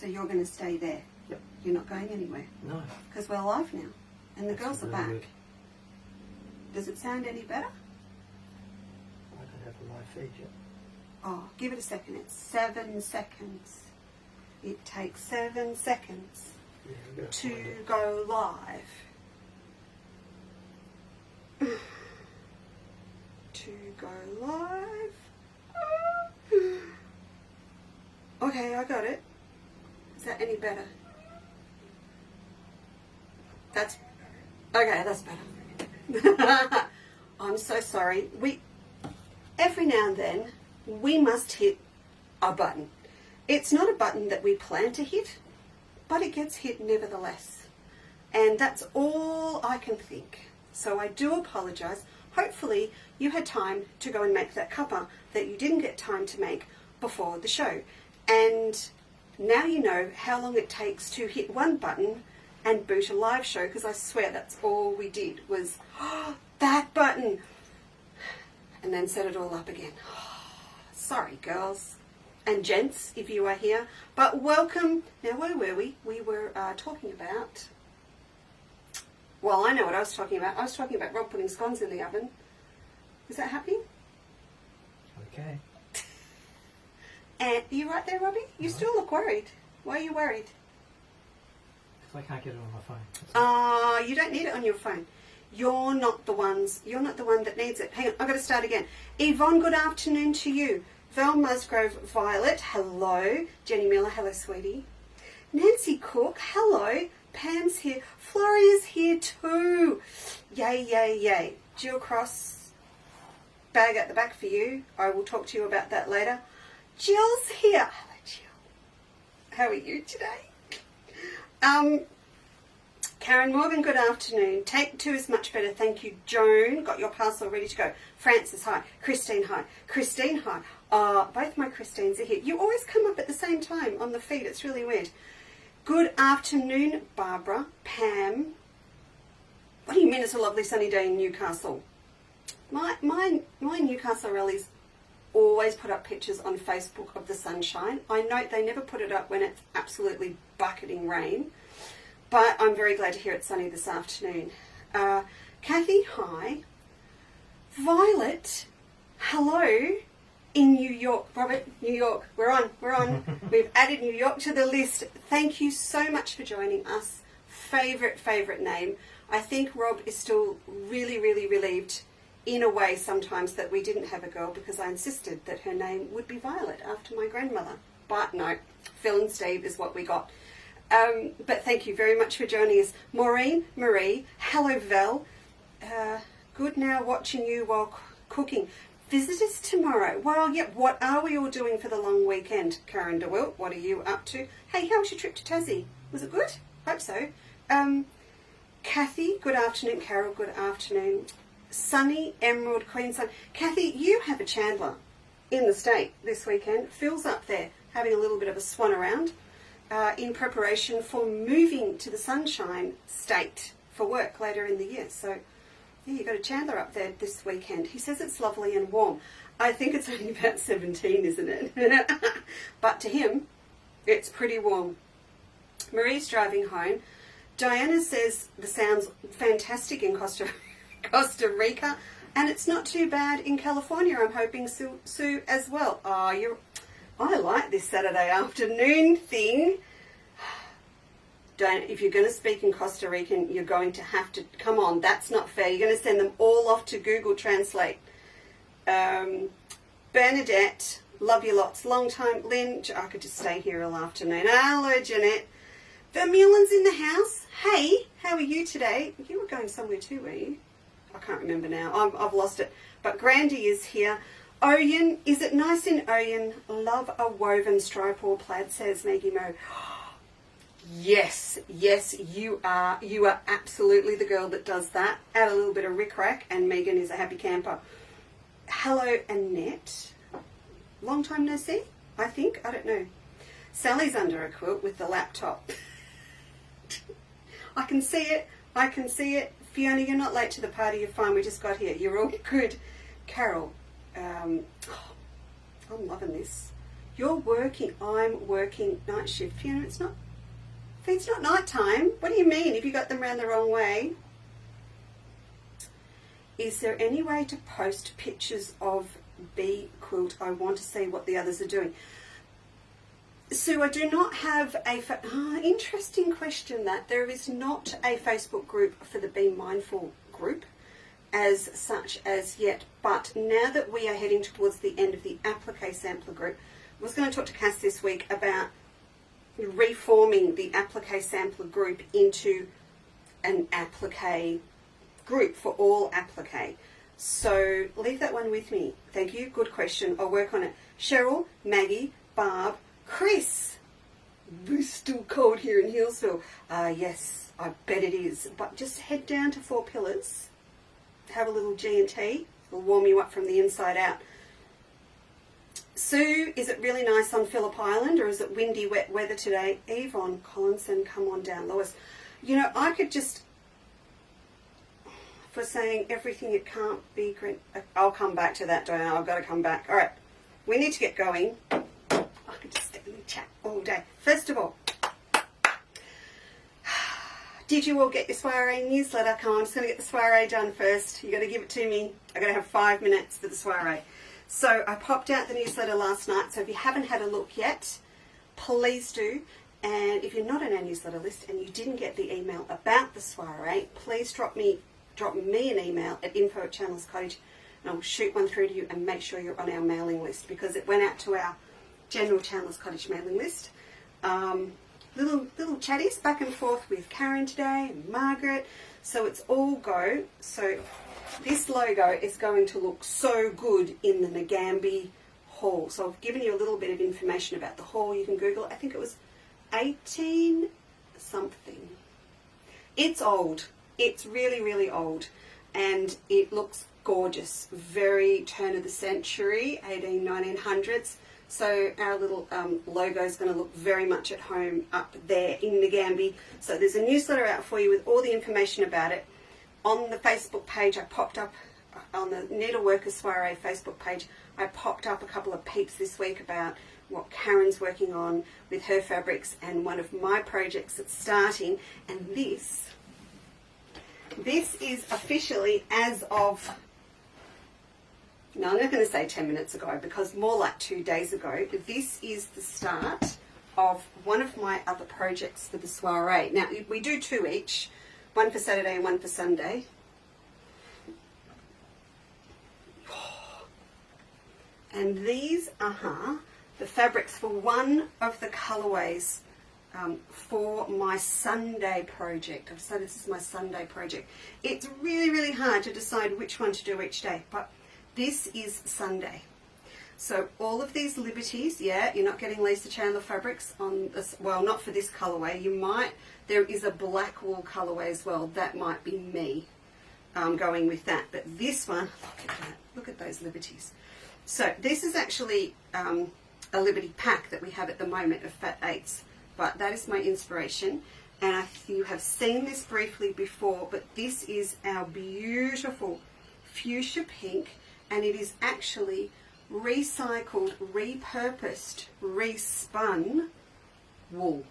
So you're going to stay there? Yep. You're not going anywhere? No. Because we're live now. And the That's girls are really back. good. Does it sound any better? I don't have a live feed yet. Oh, give it a second. It's 7 seconds. It takes 7 seconds Yeah, we've got to find it. go live. To go live. Okay, I got it. Is that any better? That's okay. That's better. I'm so sorry. Every now and then we must hit a button. It's not a button that we plan to hit, but it gets hit nevertheless. And that's all I can think. So I do apologise. Hopefully you had time to go and make that cuppa that you didn't get time to make before the show. And now you know how long it takes to hit one button and boot a live show, because I swear that's all we did was that button and then set it all up again. Sorry girls and gents if you are here, but welcome. Now where were we? We were talking about, well, I know what I was talking about. I was talking about Rob putting scones in the oven. Is that happening? Okay. And are you right there, Robbie? You No. still look worried. Why are you worried? Because I can't get it on my phone. That's all. You don't need it on your phone. You're not the one that needs it. Hang on, I've got to start again. Yvonne, good afternoon to you. Val Musgrove Violet, hello. Jenny Miller, hello, sweetie. Nancy Cook, hello. Pam's here. Floria's here too. Yay, yay, yay. Jill Cross, bag at the back for you. I will talk to you about that later. Jill's here. Hello, Jill. How are you today? Karen Morgan, good afternoon. Take 2 is much better. Thank you, Joan. Got your parcel ready to go. Francis, hi. Christine, hi. Christine, hi. Both my Christines are here. You always come up at the same time on the feed. It's really weird. Good afternoon, Barbara. Pam. What do you mean it's a lovely sunny day in Newcastle? My Newcastle rallies always put up pictures on Facebook of the sunshine. I note they never put it up when it's absolutely bucketing rain. But I'm very glad to hear it's sunny this afternoon. Kathy, hi. Violet, hello. In New York. Robert, New York. We're on. We've added New York to the list. Thank you so much for joining us. Favourite name. I think Rob is still really, really relieved in a way sometimes that we didn't have a girl, because I insisted that her name would be Violet after my grandmother. But no, Phil and Steve is what we got. But thank you very much for joining us. Maureen, Marie, hello Val. Good now watching you while cooking. Visitors tomorrow. Well, yeah, what are we all doing for the long weekend? Karen DeWilt, what are you up to? Hey, how was your trip to Tassie? Was it good? Hope so. Kathy, good afternoon. Carol, good afternoon. Sunny, Emerald, Queensland. Kathy, you have a Chandler in the state this weekend. Phil's up there having a little bit of a swan around in preparation for moving to the Sunshine State for work later in the year. So, yeah, you've got a Chandler up there this weekend. He says it's lovely and warm. I think it's only about 17, isn't it? But to him, it's pretty warm. Marie's driving home. Diana says the sound's fantastic in Costa Rica, and it's not too bad in California. I'm hoping Sue as well. I like this Saturday afternoon thing. If you're going to speak in Costa Rican, you're going to have to, come on, that's not fair. You're going to send them all off to Google Translate. Bernadette, love you lots. Long time. Lynn, I could just stay here all afternoon. Hello, Jeanette. Vermeulen's in the house. Hey, how are you today? You were going somewhere too, were you? I can't remember now. I've lost it. But Grandy is here. Oyen, is it nice in Oyen? Love a woven stripe or plaid, says Maggie Mo. Yes, you are. You are absolutely the girl that does that. Add a little bit of rick-rack and Megan is a happy camper. Hello, Annette. Long time no see, I think. I don't know. Sally's under a quilt with the laptop. I can see it. Fiona, you're not late to the party. You're fine. We just got here. You're all good. Carol, I'm loving this. You're working, I'm working night shift. Fiona, it's not night time. What do you mean if you got them round the wrong way? Is there any way to post pictures of bee quilt? I want to see what the others are doing. Sue, I do not have a... interesting question that. There is not a Facebook group for the Be Mindful group as such as yet. But now that we are heading towards the end of the applique sampler group, I was going to talk to Cass this week about reforming the applique sampler group into an applique group for all applique. So leave that one with me. Thank you. Good question. I'll work on it. Cheryl, Maggie, Barb, Chris. It's still cold here in Healesville. Yes, I bet it is. But just head down to Four Pillars. Have a little G&T. It'll warm you up from the inside out. Sue, is it really nice on Phillip Island or is it windy, wet weather today? Yvonne Collinson, come on down. Lois, you know, I could just, for saying everything it can't be green. I'll come back to that, Diana. I've got to come back. All right, we need to get going. I could just stand and chat all day. First of all, did you all get your soiree newsletter? Come on, I'm just going to get the soiree done first. You've got to give it to me. I've got to have 5 minutes for the soiree. So I popped out the newsletter last night, so if you haven't had a look yet, please do. And if you're not on our newsletter list and you didn't get the email about the soiree, please drop me an email at info@channelscottage and I'll shoot one through to you and make sure you're on our mailing list because it went out to our general Channels Cottage mailing list. Little chatties back and forth with Karen today and Margaret. So it's all go. So this logo is going to look so good in the Nagambie haul. So I've given you a little bit of information about the haul. You can Google it. I think it was 18 something. It's old. It's really, really old. And it looks gorgeous. Very turn of the century, 1900s. So our little logo is going to look very much at home up there in Nagambie. So there's a newsletter out for you with all the information about it. On the Facebook page, I popped up, on the Needleworkers Soiree Facebook page, I popped up a couple of peeps this week about what Karen's working on with her fabrics and one of my projects that's starting. And this is officially as of, no, I'm not going to say 10 minutes ago because more like 2 days ago, this is the start of one of my other projects for the soiree. Now, we do 2 each. One for Saturday and one for Sunday. And these are the fabrics for one of the colourways for my Sunday project. I've said this is my Sunday project. It's really, really hard to decide which one to do each day, but this is Sunday. So all of these liberties, yeah, you're not getting Lisa Chandler fabrics on this, well, not for this colourway. You might, there is a black wool colourway as well. That might be me going with that. But this one, look at that. Look at those liberties. So this is actually a Liberty pack that we have at the moment of Fat 8s. But that is my inspiration. And you have seen this briefly before, but this is our beautiful fuchsia pink. And it is actually recycled, repurposed, respun wool.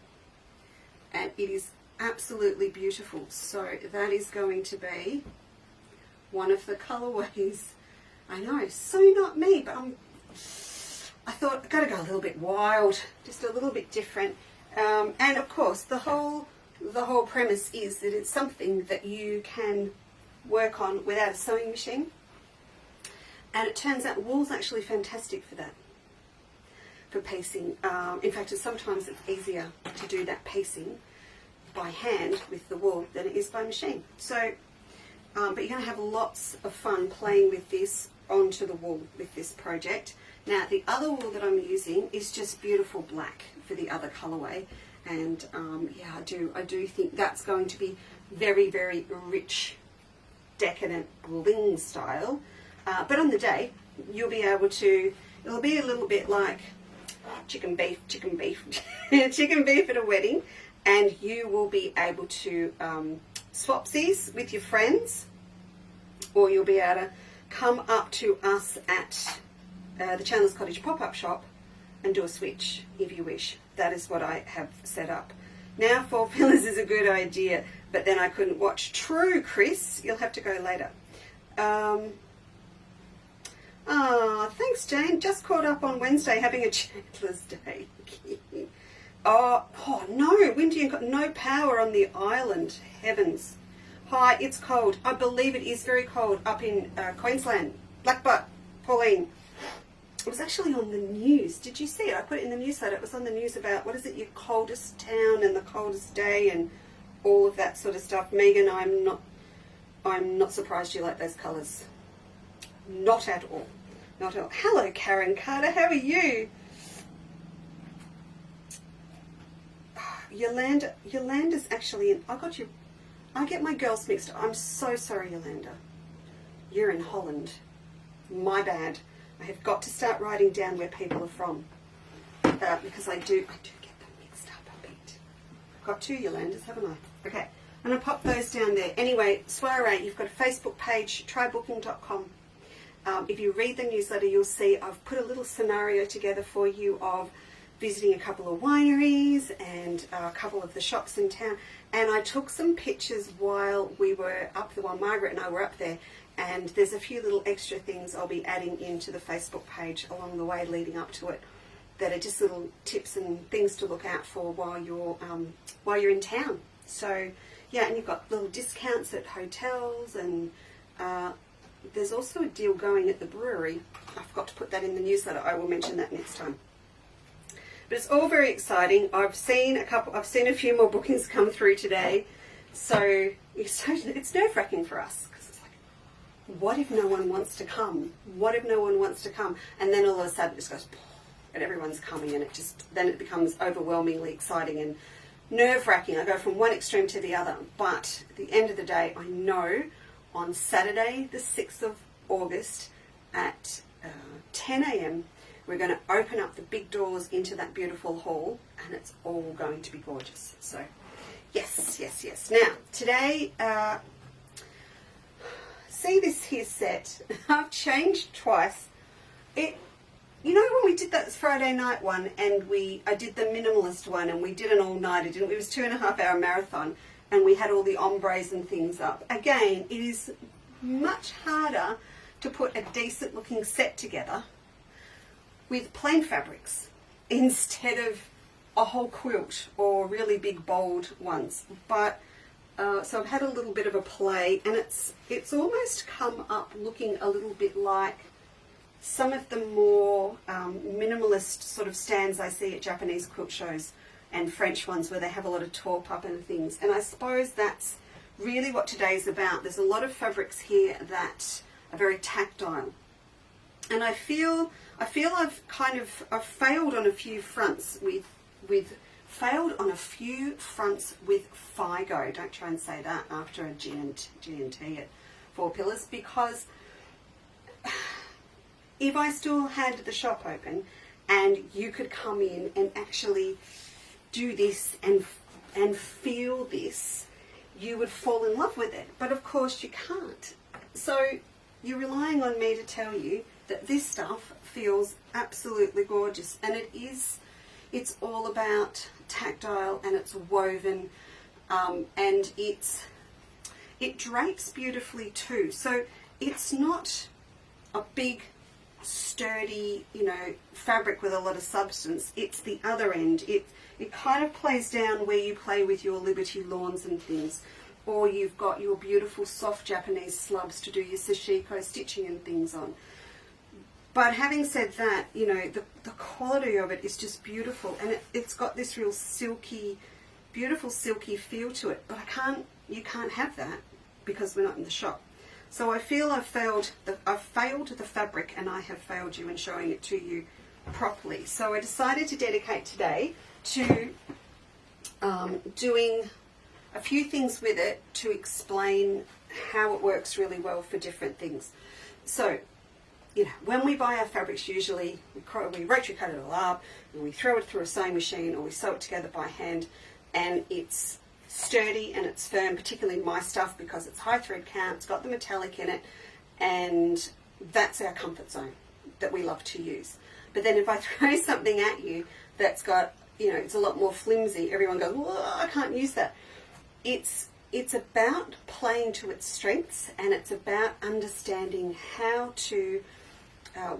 And it is absolutely beautiful. So that is going to be one of the colourways. I know, so not me, but I thought I've got to go a little bit wild, just a little bit different. And of course, the whole premise is that it's something that you can work on without a sewing machine. And it turns out wool's actually fantastic for that, for piecing. In fact, sometimes it's easier to do that piecing by hand with the wool than it is by machine. So, but you're going to have lots of fun playing with this onto the wool with this project. Now, the other wool that I'm using is just beautiful black for the other colourway. And yeah, I do think that's going to be very, very rich, decadent bling style. But on the day, you'll be able to, it'll be a little bit like chicken beef, chicken beef at a wedding, and you will be able to swap these with your friends, or you'll be able to come up to us at the Chandler's Cottage pop-up shop and do a switch if you wish. That is what I have set up. Now 4 pillars is a good idea, but then I couldn't watch. True, Chris. You'll have to go later. Thanks, Jane. Just caught up on Wednesday having a Chandler's Day. Oh no, windy and no power on the island. Heavens. Hi, it's cold. I believe it is very cold up in Queensland. Blackbutt, Pauline. It was actually on the news. Did you see it? I put it in the newsletter. It was on the news about, what is it, your coldest town and the coldest day and all of that sort of stuff. Megan, I'm not surprised you like those colours. Not at all. Not at all. Hello, Karen Carter. How are you? Yolanda's actually in. I get my girls mixed up. I'm so sorry, Yolanda. You're in Holland. My bad. I have got to start writing down where people are from. Because I do get them mixed up a bit. I've got 2 Yolandas, haven't I? Okay. I'm going to pop those down there. Anyway, soiree, you've got a Facebook page, trybooking.com. If you read the newsletter, you'll see I've put a little scenario together for you of visiting a couple of wineries and a couple of the shops in town. And I took some pictures while we were up there, while Margaret and I were up there. And there's a few little extra things I'll be adding into the Facebook page along the way leading up to it that are just little tips and things to look out for while you're in town. So, yeah, and you've got little discounts at hotels, and there's also a deal going at the brewery. I forgot to put that in the newsletter. I will mention that next time. But it's all very exciting. I've seen a few more bookings come through today. So it's nerve-wracking for us, because it's like, what if no one wants to come? What if no one wants to come? And then all of a sudden it just goes, and everyone's coming, and then it becomes overwhelmingly exciting and nerve-wracking. I go from one extreme to the other. But at the end of the day, I know on Saturday, the 6th of August at 10 a.m, we're going to open up the big doors into that beautiful hall, and it's all going to be gorgeous. So, yes, yes, yes. Now, today, see this here set? I've changed twice. You know when we did that Friday night one, and I did the minimalist one, and we did an all-nighter, didn't we? It was 2.5-hour marathon, and we had all the ombres and things up. Again, it is much harder to put a decent-looking set together with plain fabrics instead of a whole quilt or really big bold ones. But so I've had a little bit of a play, and it's almost come up looking a little bit like some of the more minimalist sort of stands I see at Japanese quilt shows and French ones where they have a lot of Tote Pattern and things. And I suppose that's really what today's about. There's a lot of fabrics here that are very tactile. And I feel I've failed on a few fronts with Figo. Don't try and say that after a G&T at 4 Pillars, because if I still had the shop open and you could come in and actually do this and feel this, you would fall in love with it. But of course you can't. So you're relying on me to tell you that this stuff feels absolutely gorgeous, and it's all about tactile, and it's woven, and it drapes beautifully too. So it's not a big sturdy, fabric with a lot of substance. It's the other end. It kind of plays down where you play with your Liberty lawns and things, or you've got your beautiful soft Japanese slubs to do your sashiko stitching and things on. But having said that, the quality of it is just beautiful, and it's got this real silky, beautiful silky feel to it. But you can't have that because we're not in the shop. So I feel I've failed the fabric, and I have failed you in showing it to you properly. So I decided to dedicate today to doing a few things with it to explain how it works really well for different things. So, when we buy our fabrics, usually we rotary cut it all up, and we throw it through a sewing machine, or we sew it together by hand, and it's sturdy and it's firm, particularly my stuff, because it's high thread count, it's got the metallic in it, and that's our comfort zone that we love to use. But then if I throw something at you that's got, you know, it's a lot more flimsy, everyone goes, "Whoa, I can't use that." It's about playing to its strengths, and it's about understanding how to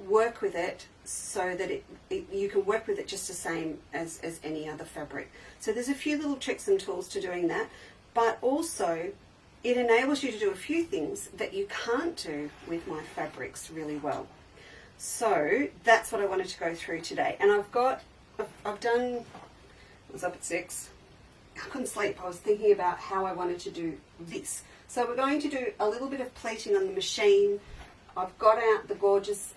work with it so that you can work with it just the same as any other fabric. So there's a few little tricks and tools to doing that, but also it enables you to do a few things that you can't do with my fabrics really well. So that's what I wanted to go through today. And I've done, I was up at 6. I couldn't sleep. I was thinking about how I wanted to do this. So we're going to do a little bit of pleating on the machine. I've got out the gorgeous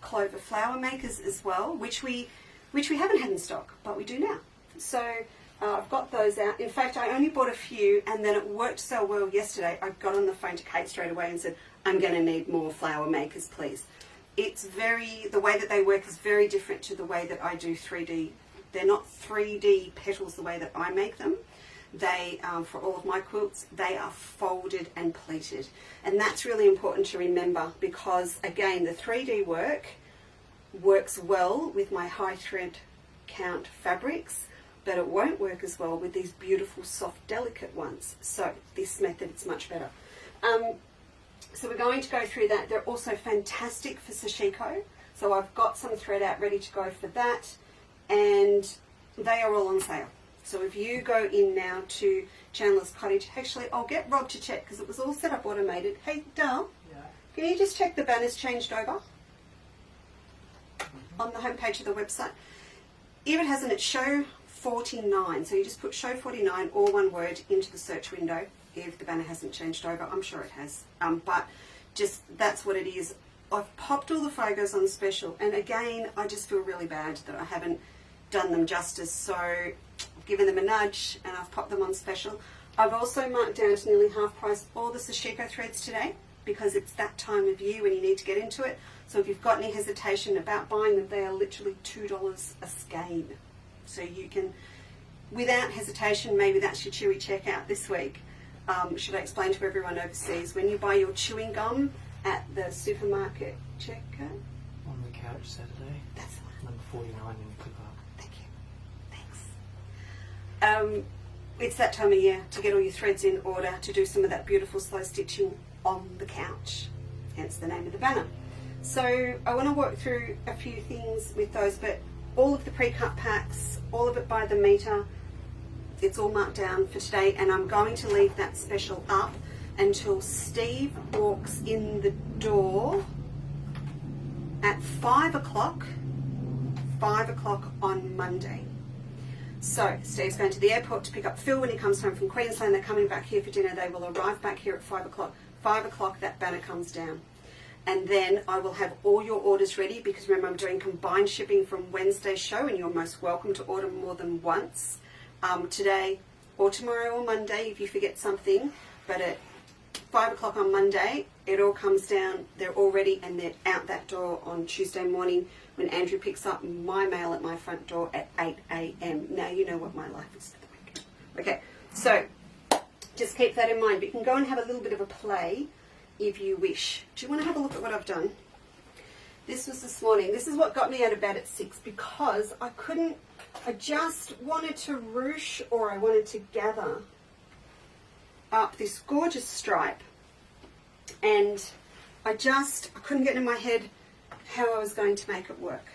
clover flower makers as well, which we haven't had in stock, but we do now. So I've got those out. In fact, I only bought a few, and then it worked so well yesterday, I got on the phone to Kate straight away and said, "I'm going to need more flower makers, please." The way that they work is very different to the way that I do 3D. They're not 3D petals the way that I make them. They, for all of my quilts, they are folded and pleated. And that's really important to remember because, again, the 3D work works well with my high thread count fabrics, but it won't work as well with these beautiful, soft, delicate ones. So this method, it's much better. So we're going to go through that. They're also fantastic for sashiko. So I've got some thread out ready to go for that. And they are all on sale. So if you go in now to Chandler's Cottage, actually I'll get Rob to check because it was all set up automated. Hey Dal, Yeah. Can you just check the banner's changed over on the homepage of the website? If it hasn't, it's show 49. So you just put show 49, all one word, into the search window. If the banner hasn't changed over, I'm sure it has. But just that's what it is. I've popped all the Figos on special, and again, I just feel really bad that I haven't done them justice. So I've given them a nudge, and I've popped them on special. I've also marked down to nearly half price all the sashiko threads today because it's that time of year when you need to get into it. So if you've got any hesitation about buying them, they are literally $2 a skein. So you can, without hesitation, maybe that's your chewy checkout this week. Should I explain to everyone overseas, when you buy your chewing gum at the supermarket checkout? On the couch Saturday. That's the one. Number 49 in the clip up. Thank you. Thanks. It's that time of year to get all your threads in order to do some of that beautiful slow stitching on the couch. Hence the name of the banner. So I want to work through a few things with those, but all of the pre-cut packs, all of it by the meter, it's all marked down for today, and I'm going to leave that special up until Steve walks in the door at 5 o'clock on Monday. So Steve's going to the airport to pick up Phil when he comes home from Queensland. They're coming back here for dinner. They will arrive back here at 5 o'clock. 5 o'clock, that banner comes down. And then I will have all your orders ready because remember I'm doing combined shipping from Wednesday's show, and you're most welcome to order more than once. Today or tomorrow or Monday if you forget something, but at 5 o'clock on Monday it all comes down. They're all ready and they're out that door on Tuesday morning when Andrew picks up my mail at my front door at 8 a.m. Now you know what my life is for the week. Okay, so just keep that in mind, but you can go and have a little bit of a play if you wish. Do you want to have a look at what I've done? This was this morning. This is what got me out of bed at 6 because I just wanted to ruche, or I wanted to gather up this gorgeous stripe, and I couldn't get in my head how I was going to make it work.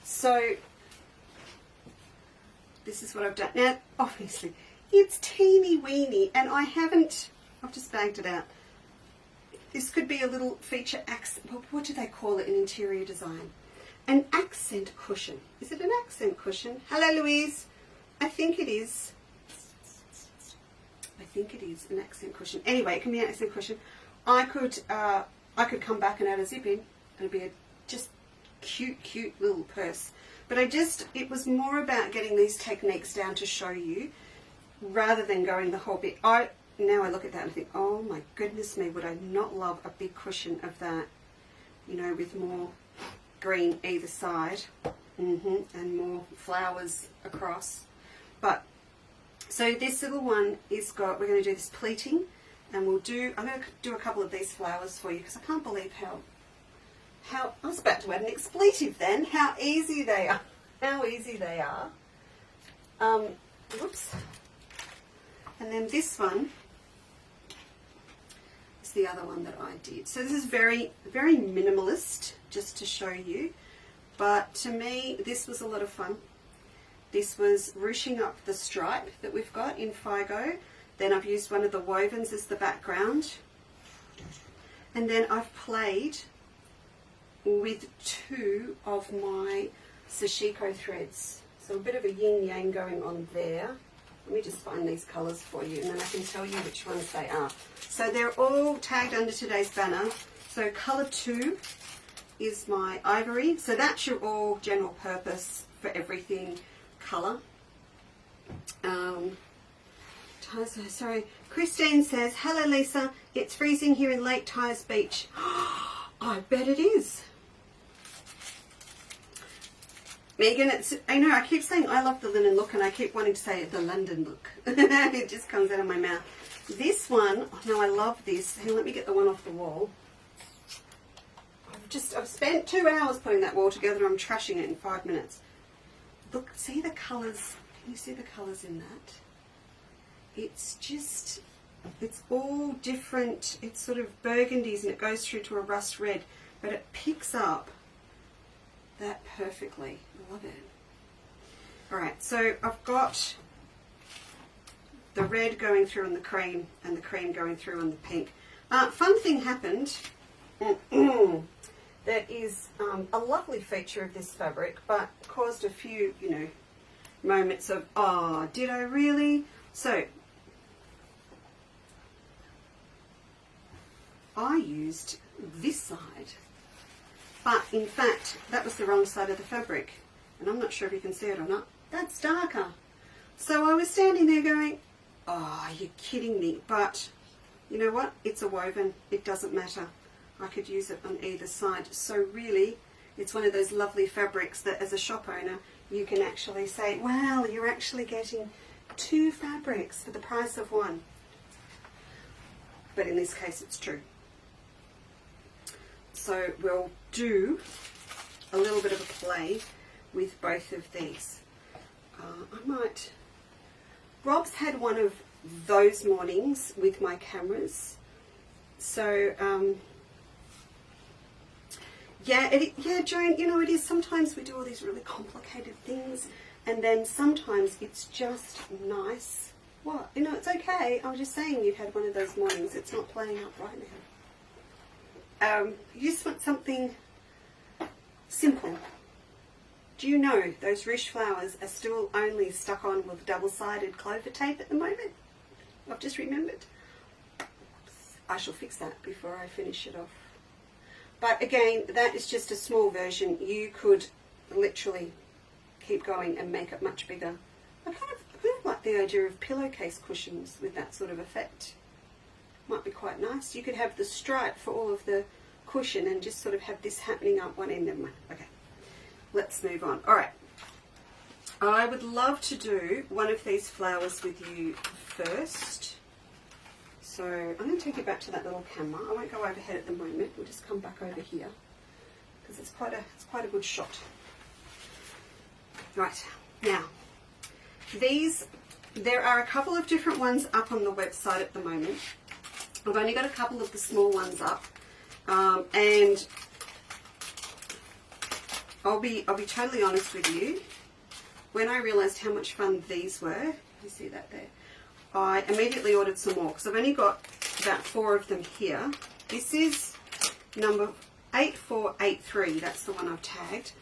So this is what I've done. Now obviously it's teeny weeny and I've just bagged it out. This could be a little feature accent. What do they call it in interior design? An accent cushion. Is it an accent cushion? Hello, Louise. I think it is. I think it is an accent cushion. Anyway, it can be an accent cushion. I could come back and add a zip in. It'd be a just cute little purse. But it was more about getting these techniques down to show you rather than going the whole bit. Now I look at that and think, oh my goodness me, would I not love a big cushion of that, you know, with more green either side, and more flowers across. But so this little one is we're going to do this pleating, and I'm going to do a couple of these flowers for you because I can't believe how, I was about to add an expletive then, how easy they are. How easy they are. Whoops. And then this one is the other one that I did. So this is very, very minimalist, just to show you. But to me, this was a lot of fun. This was ruching up the stripe that we've got in Figo. Then I've used one of the wovens as the background. And then I've played with two of my sashiko threads. So a bit of a yin-yang going on there. Let me just find these colours for you and then I can tell you which ones they are. So they're all tagged under today's banner. So colour 2 is my ivory. So that's your all general purpose for everything colour. Sorry. Christine says, hello Lisa, it's freezing here in Lake Tyers Beach. I bet it is. Megan, I know I keep saying I love the linen look and I keep wanting to say the London look. It just comes out of my mouth. This one, oh no, I love this. Hey, let me get the one off the wall. I've spent 2 hours putting that wall together. I'm trashing it in 5 minutes. Look, see the colours. Can you see the colours in that? It's just, it's all different. It's sort of burgundies and it goes through to a rust red, but it picks up that perfectly. I love it. Alright, so I've got the red going through on the cream and the cream going through on the pink. Fun thing happened. That is a lovely feature of this fabric, but caused a few, you know, moments of, oh, did I really? So, I used this side. But in fact, that was the wrong side of the fabric. And I'm not sure if you can see it or not. That's darker. So I was standing there going, oh, you're kidding me. But you know what? It's a woven. It doesn't matter. I could use it on either side. So really, it's one of those lovely fabrics that as a shop owner, you can actually say, wow, you're actually getting 2 fabrics for the price of 1. But in this case, it's true. So we'll do a little bit of a play with both of these. Rob's had one of those mornings with my cameras. So, yeah, Joan, you know, it is. Sometimes we do all these really complicated things and then sometimes it's just nice. What? You know, it's okay. I was just saying you've had one of those mornings. It's not playing up right now. You just want something simple. Do you know those ruche flowers are still only stuck on with double-sided clover tape at the moment? I've just remembered. I shall fix that before I finish it off. But again, that is just a small version. You could literally keep going and make it much bigger. I kind of like the idea of pillowcase cushions with that sort of effect. Might be quite nice. You could have the stripe for all of the cushion and just sort of have this happening up one end and one. Okay, let's move on. All right, I would love to do one of these flowers with you first. So I'm going to take you back to that little camera. I won't go overhead at the moment. We'll just come back over here because it's quite a good shot. Right, now there are a couple of different ones up on the website at the moment. I've only got a couple of the small ones up, and I'll be totally honest with you. When I realised how much fun these were, you see that there, I immediately ordered some more because I've only got about 4 of them here. This is number 8483. That's the one I've tagged.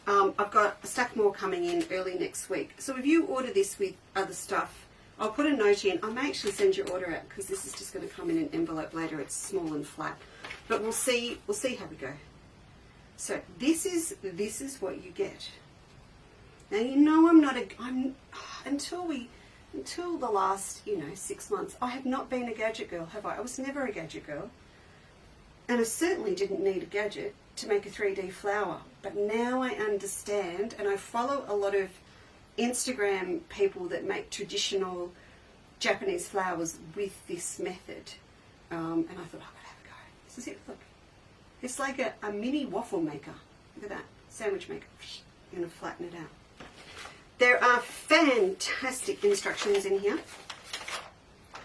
I've got a stack more coming in early next week. So if you order this with other stuff, I'll put a note in. I may actually send your order out because this is just going to come in an envelope later. It's small and flat, but we'll see how we go. So this is what you get. Now you know until the last 6 months I have not been a gadget girl, have I? I was never a gadget girl, and I certainly didn't need a gadget to make a 3D flower. But now I understand, and I follow a lot of Instagram people that make traditional Japanese flowers with this method, and I thought, I'm going to have a go. This is it, look. It's like a mini waffle maker. Look at that, sandwich maker. I'm going to flatten it out. There are fantastic instructions in here.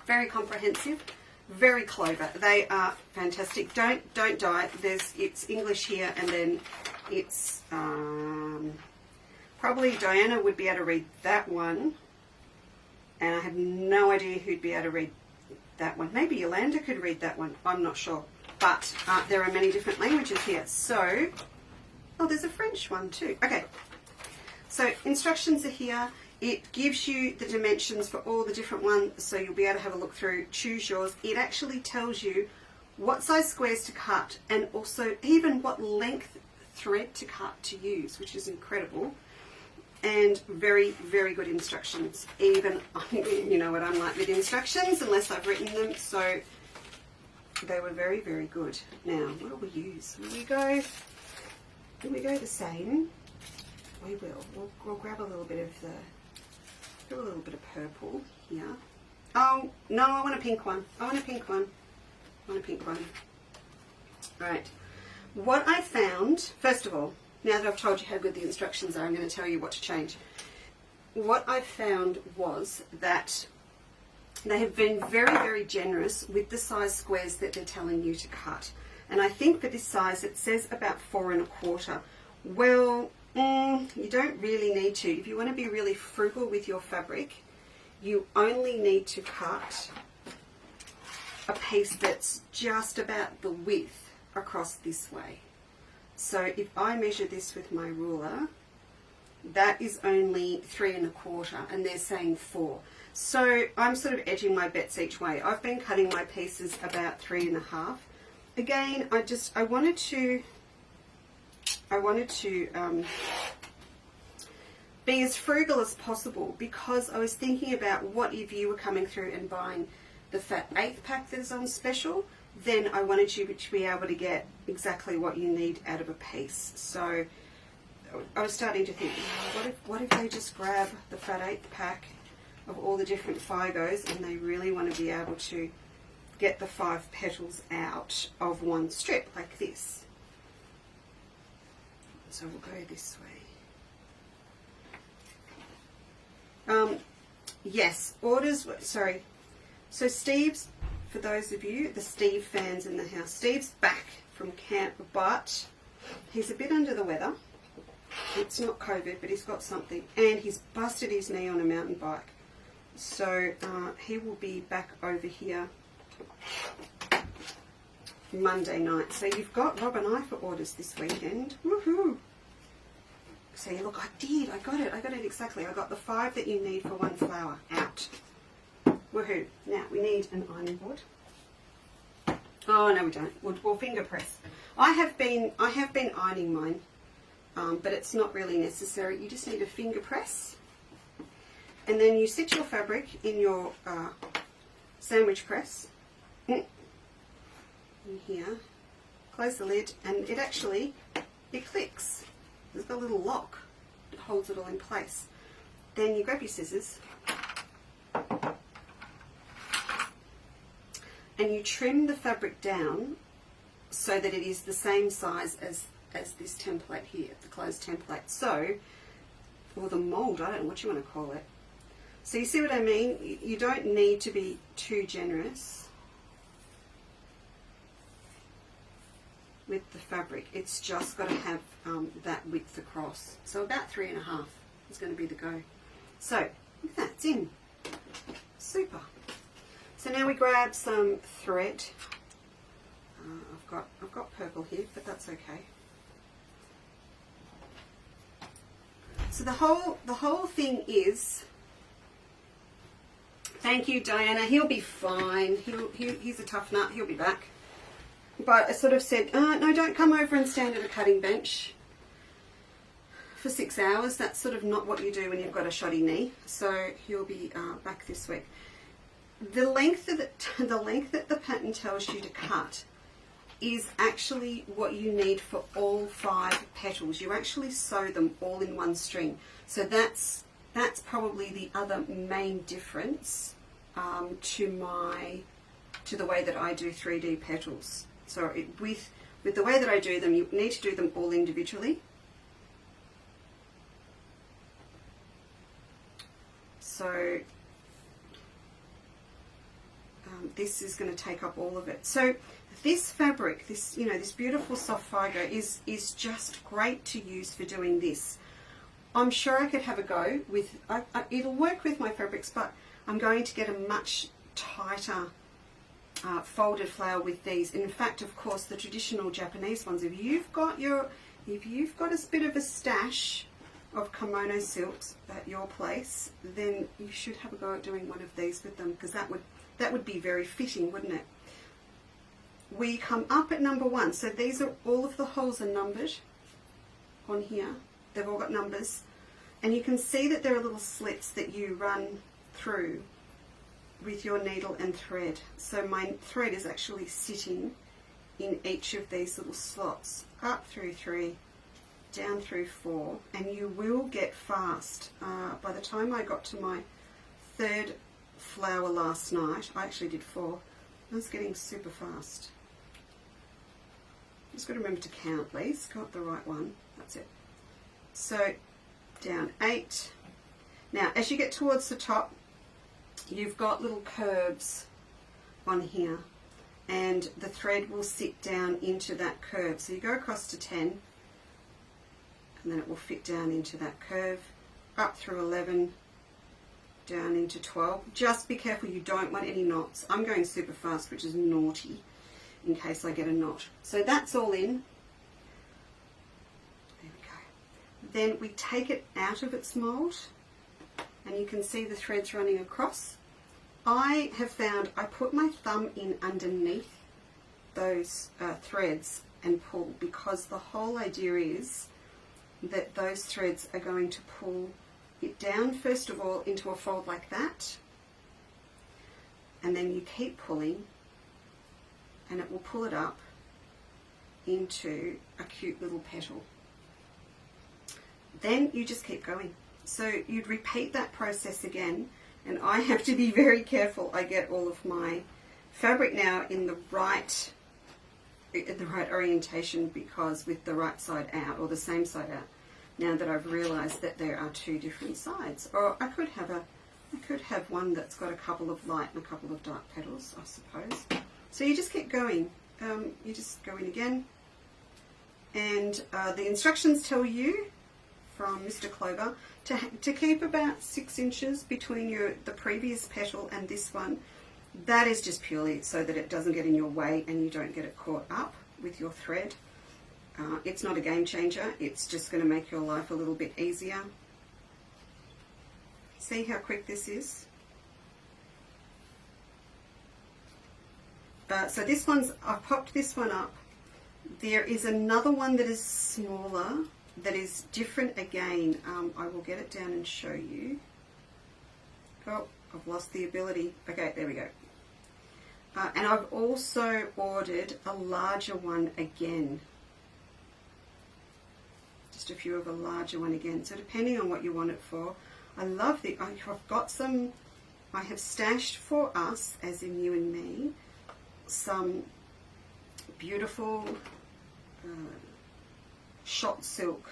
Very comprehensive, very clever. They are fantastic. Don't die. It's English here, and then it's probably Diana would be able to read that one, and I have no idea who'd be able to read that one. Maybe Yolanda could read that one. I'm not sure. But there are many different languages here. So, oh, there's a French one too. Okay. So instructions are here. It gives you the dimensions for all the different ones, so you'll be able to have a look through, choose yours. It actually tells you what size squares to cut, and also even what length thread to cut to use, which is incredible. And very, very good instructions. Even, you know what I'm like with instructions, unless I've written them, so they were very, very good. Now, what do we use? Will we go the same? We will. We'll grab a little bit of purple here. Oh, no, I want a pink one. I want a pink one. Right. What I found, first of all, now that I've told you how good the instructions are, I'm going to tell you what to change. What I found was that they have been very, very generous with the size squares that they're telling you to cut. And I think for this size, it says about 4 1/4. Well, you don't really need to. If you want to be really frugal with your fabric, you only need to cut a piece that's just about the width across this way. So if I measure this with my ruler, that is only 3 1/4, and they're saying 4. So I'm sort of edging my bets each way. I've been cutting my pieces about 3 1/2. Again, I wanted to be as frugal as possible, because I was thinking about what if you were coming through and buying the fat 1/8 pack that is on special, then I wanted you to be able to get exactly what you need out of a piece. So I was starting to think, what if they just grab the fat 1/8 pack of all the different Figos, and they really want to be able to get the 5 petals out of one strip like this. So we'll go this way. Yes, orders, sorry. So Steve's, for those of you, the Steve fans in the house, Steve's back from camp, but he's a bit under the weather. It's not COVID, but he's got something, and he's busted his knee on a mountain bike. So he will be back over here Monday night. So you've got Rob and I for orders this weekend. Woohoo! See, look, I got it exactly. I got the 5 that you need for 1 flower out. Woohoo! Now we need an ironing board. Oh no, we don't. We'll finger press. I have been ironing mine, but it's not really necessary. You just need a finger press, and then you sit your fabric in your sandwich press in here. Close the lid, and it clicks. There's got a little lock that holds it all in place. Then you grab your scissors and you trim the fabric down so that it is the same size as this template here, the closed template. So, or the mold, I don't know what you want to call it. So you see what I mean? You don't need to be too generous with the fabric. It's just got to have that width across. So about 3 1/2 is going to be the go. So look at that, it's in. Super. So now we grab some thread. I've got purple here, but that's okay. So the whole thing is, thank you, Diana. He'll be fine. He's a tough nut. He'll be back. But I sort of said, no, don't come over and stand at a cutting bench for 6 hours. That's sort of not what you do when you've got a shoddy knee. So he'll be back this week. The length that the pattern tells you to cut is actually what you need for all 5 petals. You actually sew them all in one string. So that's probably the other main difference to the way that I do 3D petals. So with with the way that I do them, you need to do them all individually. So this is going to take up all of it. So this fabric, this, you know, this beautiful soft Figo is just great to use for doing this. I'm sure I could have a go with, it'll work with my fabrics, but I'm going to get a much tighter folded flower with these. In fact, of course, the traditional Japanese ones, if you've got a bit of a stash of kimono silks at your place, then you should have a go at doing one of these with them, because that would be very fitting, wouldn't it? We come up at number 1, so these are, all of the holes are numbered on here. They've all got numbers, and you can see that there are little slits that you run through with your needle and thread. So my thread is actually sitting in each of these little slots, up through 3, down through 4, and you will get fast. By the time I got to my 3rd flower last night, I actually did 4. I was getting super fast. Just got to remember to count, please. Got the right one. That's it. So down 8. Now, as you get towards the top, you've got little curves on here, and the thread will sit down into that curve. So you go across to 10, and then it will fit down into that curve, up through 11, down into 12. Just be careful you don't want any knots. I'm going super fast, which is naughty, in case I get a knot. So that's all in. There we go. Then we take it out of its mould, and you can see the threads running across. I have found I put my thumb in underneath those threads and pull, because the whole idea is that those threads are going to pull it down, first of all, into a fold like that, and then you keep pulling, and it will pull it up into a cute little petal. Then you just keep going. So you'd repeat that process again, and I have to be very careful I get all of my fabric now in the right orientation, because with the right side out, or the same side out, now that I've realized that there are 2 different sides. Or I could have one that's got a couple of light and a couple of dark petals, I suppose. So you just keep going. You just go in again, and the instructions tell you from Mr. Clover to keep about 6 inches between the previous petal and this one. That is just purely so that it doesn't get in your way and you don't get it caught up with your thread. It's not a game changer, it's just going to make your life a little bit easier. See how quick this is? So this one's, I've popped this one up. There is another one that is smaller, that is different again. I will get it down and show you. Oh, I've lost the ability. Okay, there we go. And I've also ordered a larger one again. Just a few of a larger one again. So depending on what you want it for. I love the, I've got some, I have stashed for us, as in you and me, some beautiful shot silk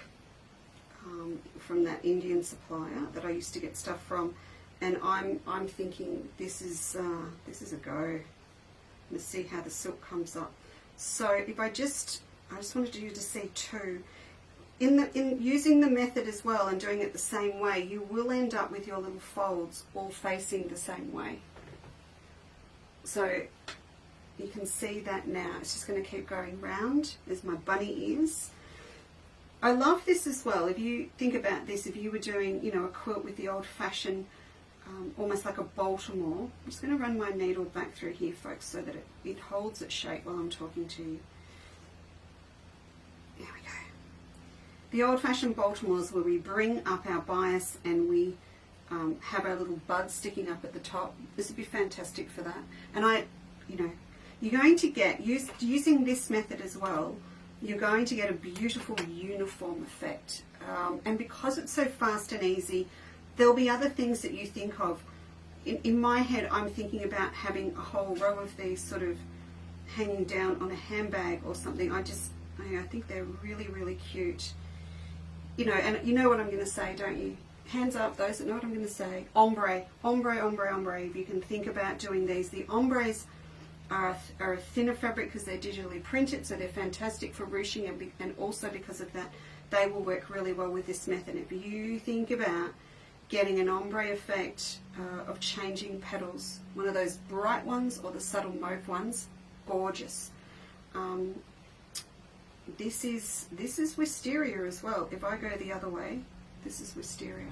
from that Indian supplier that I used to get stuff from, and I'm thinking this is a go. Let's see how the silk comes up. So if I just wanted you to see 2. In using the method as well and doing it the same way, you will end up with your little folds all facing the same way. So you can see that now. It's just going to keep going round as my bunny ears. I love this as well. If you think about this, if you were doing, you know, a quilt with the old-fashioned, almost like a Baltimore. I'm just going to run my needle back through here, folks, so that it holds its shape while I'm talking to you. There we go. The old-fashioned Baltimores, where we bring up our bias and we have our little buds sticking up at the top. This would be fantastic for that. And you're going to get, using this method as well, you're going to get a beautiful uniform effect. And because it's so fast and easy, there'll be other things that you think of. In my head, I'm thinking about having a whole row of these sort of hanging down on a handbag or something. I think they're really, really cute. You know, and you know what I'm going to say, don't you? Hands up, those that know what I'm going to say. Ombre, ombre, ombre, ombre. If you can think about doing these. The ombres are a thinner fabric because they're digitally printed, so they're fantastic for ruching, and also because of that, they will work really well with this method. If you think about getting an ombre effect of changing petals, one of those bright ones or the subtle mauve ones, gorgeous. This is wisteria as well. If I go the other way, this is wisteria.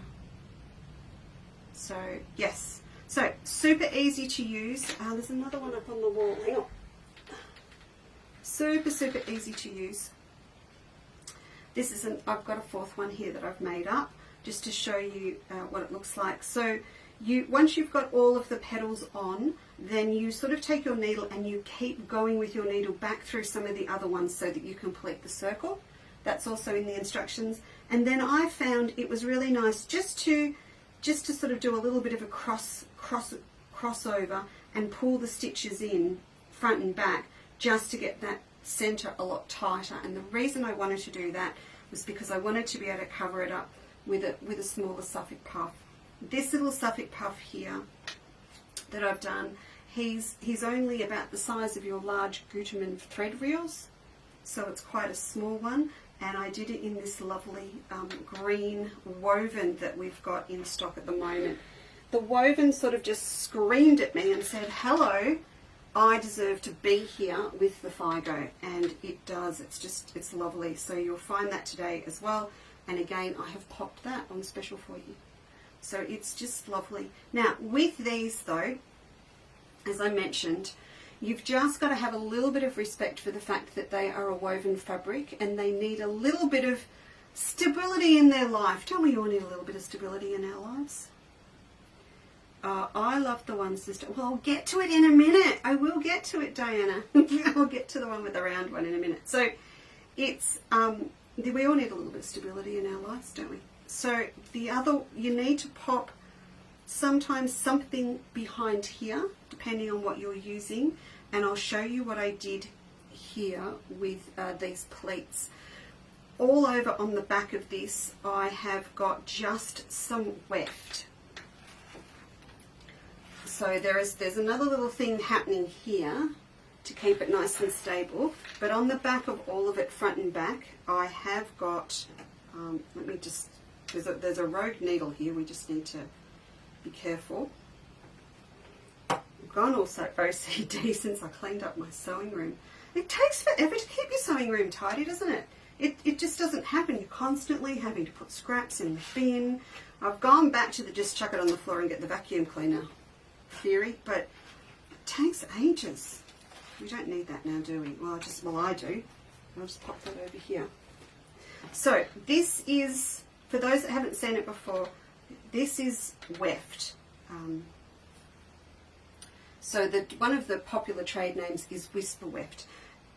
So yes, so super easy to use. There's another one up on the wall. Hang on. Super easy to use. This is I've got a fourth one here that I've made up just to show you what it looks like. So once you've got all of the petals on, then you sort of take your needle and you keep going with your needle back through some of the other ones so that you complete the circle. That's also in the instructions. And then I found it was really nice just to sort of do a little bit of a crossover and pull the stitches in front and back just to get that center a lot tighter. And the reason I wanted to do that was because I wanted to be able to cover it up with a smaller Suffolk puff. This little Suffolk puff here that I've done, he's only about the size of your large Gutermann thread reels, so it's quite a small one, and I did it in this lovely green woven that we've got in stock at the moment. The woven sort of just screamed at me and said, hello, I deserve to be here with the Figo, and it does. It's lovely. So you'll find that today as well, and again I have popped that on special for you. So it's just lovely. Now with these though, as I mentioned, you've just got to have a little bit of respect for the fact that they are a woven fabric and they need a little bit of stability in their life. Don't we all need a little bit of stability in our lives? I love the ones that... Well, I'll get to it in a minute. I will get to it, Diana. I'll get to the one with the round one in a minute. So it's... we all need a little bit of stability in our lives, don't we? So the other... You need to pop sometimes something behind here, depending on what you're using, and I'll show you what I did here with these pleats. All over on the back of this I have got just some weft. So there's another little thing happening here to keep it nice and stable, but on the back of all of it, front and back, I have got let me just, there's a rogue needle here, we just need to be careful. I've gone also OCD since I cleaned up my sewing room. It takes forever to keep your sewing room tidy, doesn't it? It just doesn't happen. You're constantly having to put scraps in the bin. I've gone back to the just chuck it on the floor and get the vacuum cleaner theory, but it takes ages. We don't need that now, do we? Well, I do. I'll just pop that over here. So this is, for those that haven't seen it before, this is Weft. So one of the popular trade names is Whisper Weft.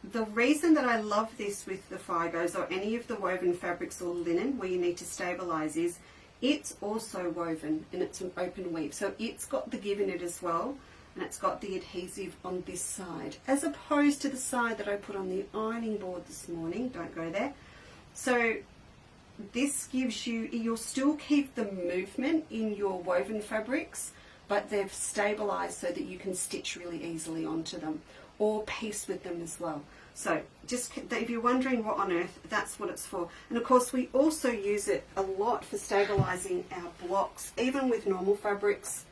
The reason that I love this with the Figos or any of the woven fabrics or linen where you need to stabilize is it's also woven and it's an open weave. So it's got the give in it as well, and it's got the adhesive on this side, as opposed to the side that I put on the ironing board this morning. Don't go there. So this gives you, you'll still keep the movement in your woven fabrics, but they've stabilized so that you can stitch really easily onto them or piece with them as well. So just if you're wondering what on earth, that's what it's for. And of course we also use it a lot for stabilizing our blocks, even with normal fabrics.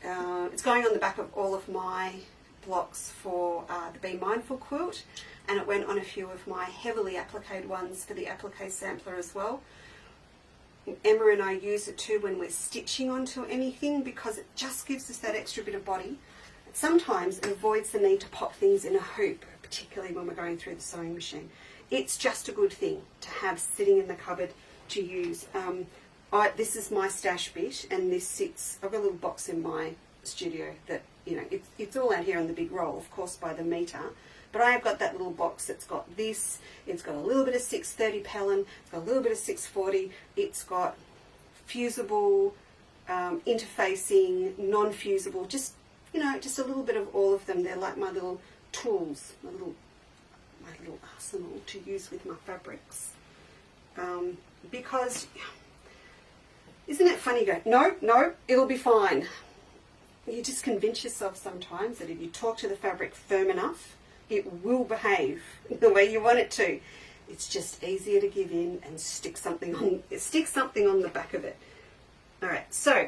It's going on the back of all of my blocks for the Be Mindful quilt, and it went on a few of my heavily appliqued ones for the applique sampler as well. Emma and I use it too when we're stitching onto anything because it just gives us that extra bit of body. Sometimes it avoids the need to pop things in a hoop, particularly when we're going through the sewing machine. It's just a good thing to have sitting in the cupboard to use. This is my stash bit, and this sits, I've got a little box in my studio that, you know, it's all out here on the big roll, of course, by the metre. But I have got that little box that's got this, it's got a little bit of 630 Pellin, it's got a little bit of 640, it's got fusible, interfacing, non-fusible, just, you know, just a little bit of all of them. They're like my little tools, my little arsenal to use with my fabrics. Because, isn't it funny? You go, no, it'll be fine. You just convince yourself sometimes that if you talk to the fabric firm enough, it will behave the way you want it to. It's just easier to give in and stick something on the back of it. All right, so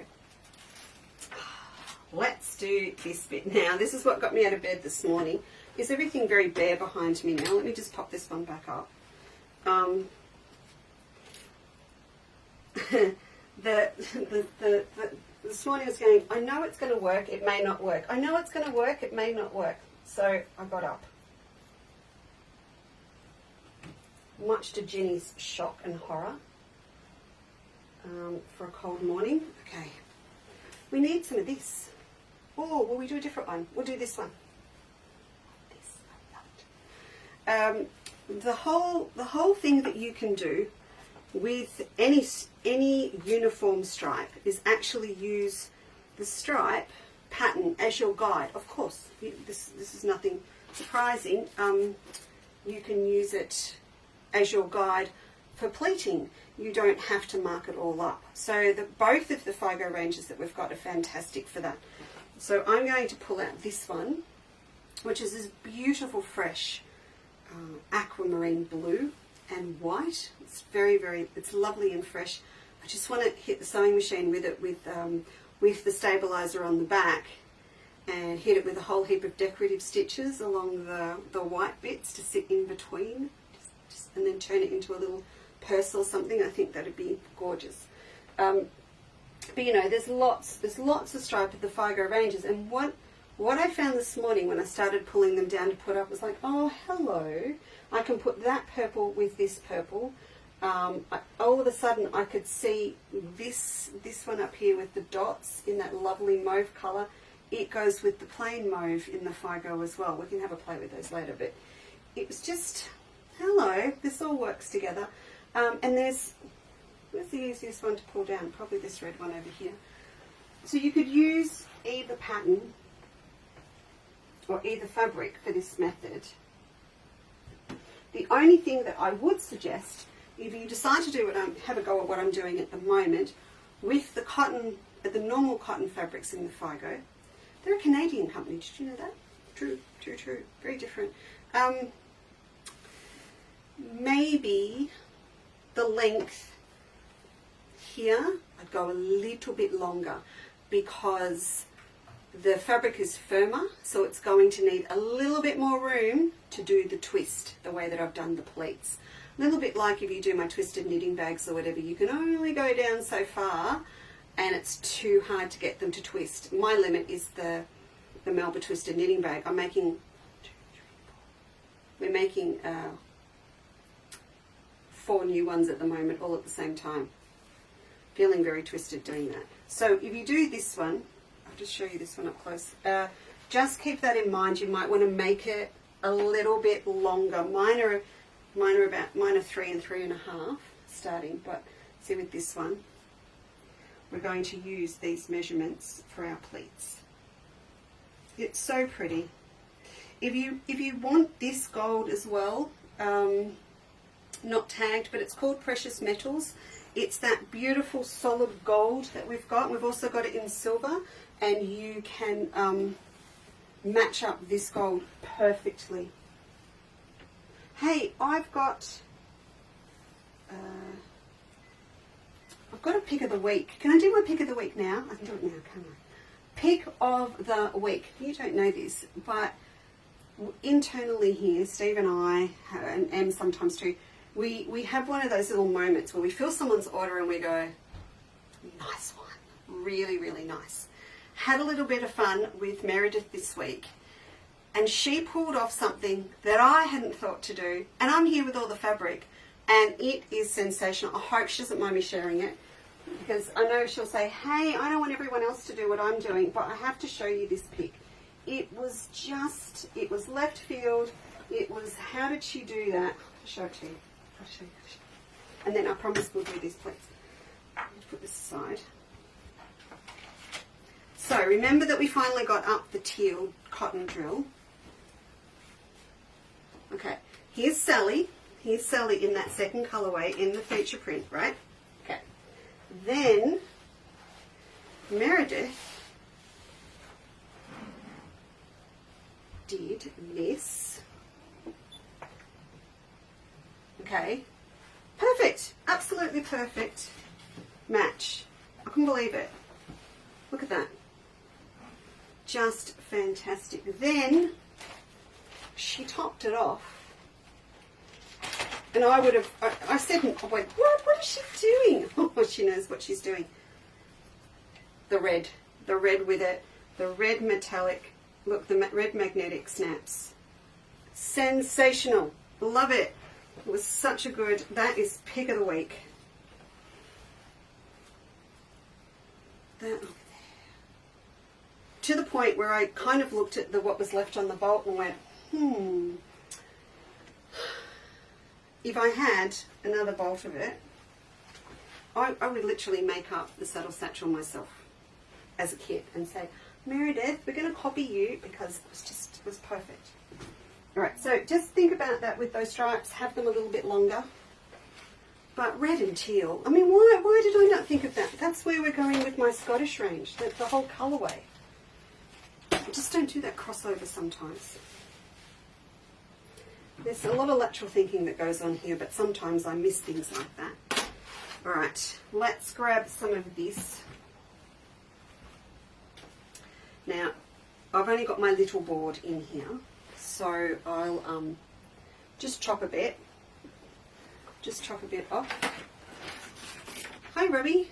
let's do this bit now. This is what got me out of bed this morning. Is everything very bare behind me now? Let me just pop this one back up. This morning I was going, I know it's going to work, it may not work. I know it's going to work, it may not work. So I got up. Much to Jenny's shock and horror, for a cold morning. Okay, we need some of this. Oh, will we do a different one? We'll do this one. The whole thing that you can do with any uniform stripe is actually use the stripe pattern as your guide. Of course, this is nothing surprising. You can use it as your guide for pleating. You don't have to mark it all up. So both of the Figo ranges that we've got are fantastic for that. So I'm going to pull out this one, which is this beautiful fresh aquamarine blue and white. It's it's lovely and fresh. I just want to hit the sewing machine with it with the stabilizer on the back and hit it with a whole heap of decorative stitches along the white bits to sit in between, and then turn it into a little purse or something. I think that'd be gorgeous. But you know, there's lots of stripe of the Figo ranges, and what I found this morning when I started pulling them down to put up was like, oh hello, I can put that purple with this purple. All of a sudden I could see this one up here with the dots in that lovely mauve colour. It goes with the plain mauve in the Figo as well. We can have a play with those later, but it was just, hello, this all works together. And where's the easiest one to pull down? Probably this red one over here. So you could use either pattern or either fabric for this method. The only thing that I would suggest, if you decide to do have a go at what I'm doing at the moment, with the cotton, the normal cotton fabrics in the Figo, they're a Canadian company. Did you know that? True. Very different. Maybe the length here, I'd go a little bit longer because the fabric is firmer, so it's going to need a little bit more room to do the twist the way that I've done the pleats. A little bit like if you do my twisted knitting bags or whatever, you can only go down so far and it's too hard to get them to twist. My limit is the Melba twisted knitting bag. We're making 4 new ones at the moment, all at the same time. Feeling very twisted doing that. So if you do this one, I'll just show you this one up close. Just keep that in mind. You might want to make it a little bit longer. Mine are 3 and 3.5 starting, but see with this one, we're going to use these measurements for our pleats. It's so pretty. If you want this gold as well, not tagged, but it's called Precious Metals. It's that beautiful solid gold that we've got. We've also got it in silver, and you can match up this gold perfectly. Hey, I've got a pick of the week. Can I do my pick of the week now? I can do it now, can't I? Pick of the week. You don't know this, but internally here, Steve and I, and Em sometimes too, we have one of those little moments where we fill someone's order and we go, nice one, really, really nice. Had a little bit of fun with Meredith this week, and she pulled off something that I hadn't thought to do, and I'm here with all the fabric, and it is sensational. I hope she doesn't mind me sharing it, because I know she'll say, hey, I don't want everyone else to do what I'm doing, but I have to show you this pic. It was left field. It was, how did she do that? I'll show it to you. And then I promise we'll do these pleats. Let's put this aside. So remember that we finally got up the teal cotton drill. Okay, here's Sally. Here's Sally in that second colourway in the feature print, right? Okay. Then Meredith did this. Okay. Perfect. Absolutely perfect match. I couldn't believe it. Look at that. Just fantastic. Then she topped it off. And I would have, I said, I went, what is she doing? Oh, she knows what she's doing. The red with it, the red metallic, look, the red magnetic snaps. Sensational. Love it. It was such a good, that is pick of the week. That over there. To the point where I kind of looked at what was left on the bolt and went, if I had another bolt of it, I would literally make up the saddle satchel myself as a kit and say, Meredith, we're going to copy you because it was perfect. All right, so just think about that with those stripes. Have them a little bit longer. But red and teal, I mean, why did I not think of that? That's where we're going with my Scottish range, the whole colourway. I just don't do that crossover sometimes. There's a lot of lateral thinking that goes on here, but sometimes I miss things like that. All right, let's grab some of this. Now, I've only got my little board in here, so I'll just chop a bit. Just chop a bit off. Hi, Robbie.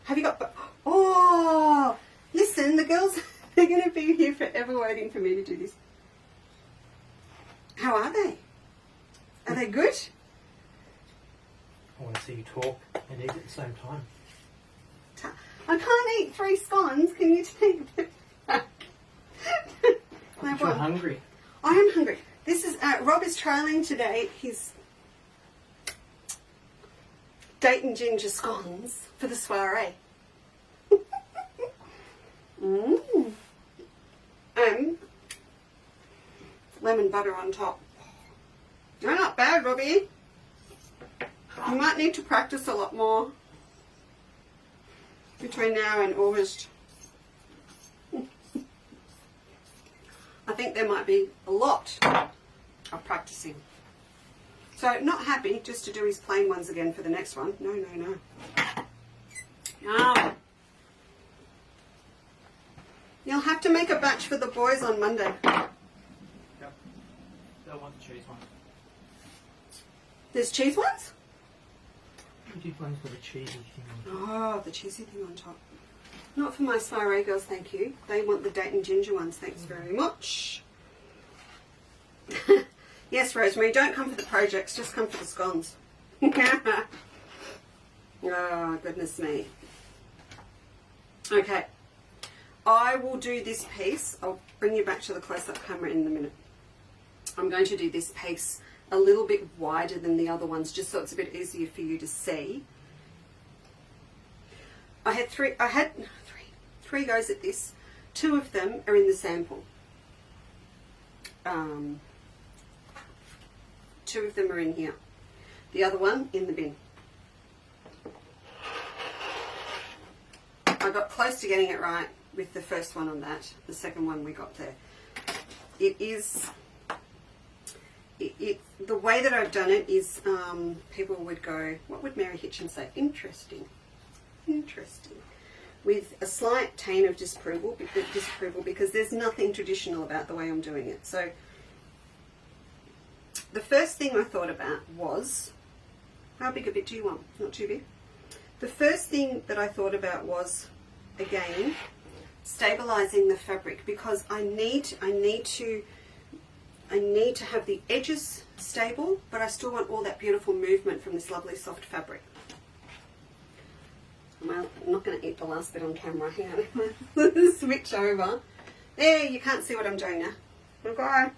Have you got... Oh! Listen, the girls, they're going to be here forever waiting for me to do this. How are they? Are they good? I want to see you talk and eat at the same time. I can't eat 3 scones. Can you take them back? You're hungry. I am hungry. This is Rob is trialling today his Dayton ginger scones for the soiree. Lemon butter on top. They're not bad, Robbie. You might need to practice a lot more between now and August. I think there might be a lot of practicing. So not happy just to do his plain ones again for the next one. No, no, no. No. You'll have to make a batch for the boys on Monday. Yep. They'll want the cheese one. There's cheese ones? We did ones with a cheesy thing on top. Oh, the cheesy thing on top. Not for my soiree girls, thank you. They want the Dayton ginger ones, thanks very much. Yes, Rosemary, don't come for the projects, just come for the scones. Oh, goodness me. Okay. I will do this piece. I'll bring you back to the close-up camera in a minute. I'm going to do this piece a little bit wider than the other ones, just so it's a bit easier for you to see. I had three goes at this. 2 of them are in the sample. 2 of them are in here. The other one in the bin. I got close to getting it right with the first one on that. The second one we got there. It is... the way that I've done it is people would go, what would Mary Hitchens say? Interesting. Interesting. With a slight taint of disapproval because there's nothing traditional about the way I'm doing it. So the first thing I thought about was, how big a bit do you want? Not too big. The first thing that I thought about was, again, stabilizing the fabric, because I need to have the edges stable, but I still want all that beautiful movement from this lovely soft fabric. Well, I'm not going to eat the last bit on camera. Hang on. Switch over. There, you can't see what I'm doing now. Okay.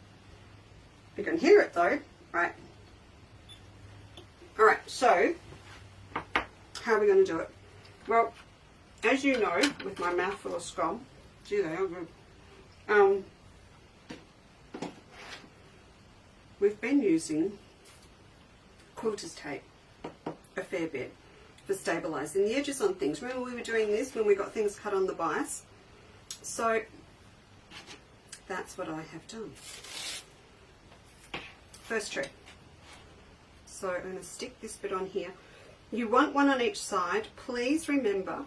You can hear it though. Right. Alright, so how are we going to do it? Well, as you know, with my mouth full of scum, 2 we've been using quilter's tape a fair bit for stabilising the edges on things. Remember we were doing this when we got things cut on the bias? So that's what I have done. First trick. So I'm going to stick this bit on here. You want one on each side. Please remember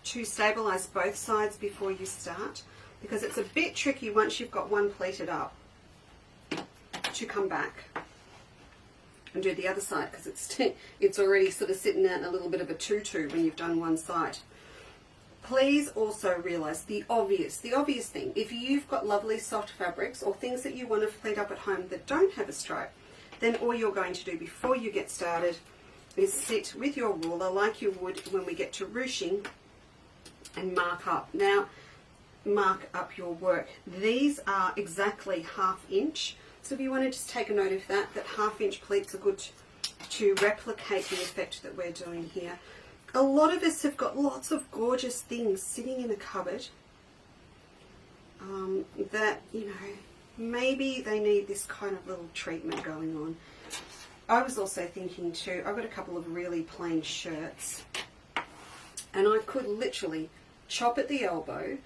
to stabilise both sides before you start, because it's a bit tricky once you've got one pleated up to come back and do the other side, because it's already sort of sitting out in a little bit of a tutu when you've done one side. Please also realise the obvious thing. If you've got lovely soft fabrics or things that you want to pleat up at home that don't have a stripe, then all you're going to do before you get started is sit with your ruler like you would when we get to ruching and mark up. Now, mark up your work. These are exactly 1/2 inch. So if you want to just take a note of that 1/2 inch pleats are good to replicate the effect that we're doing here. A lot of us have got lots of gorgeous things sitting in a cupboard that, you know, maybe they need this kind of little treatment going on. I was also thinking too, I've got a couple of really plain shirts and I could literally chop at the elbow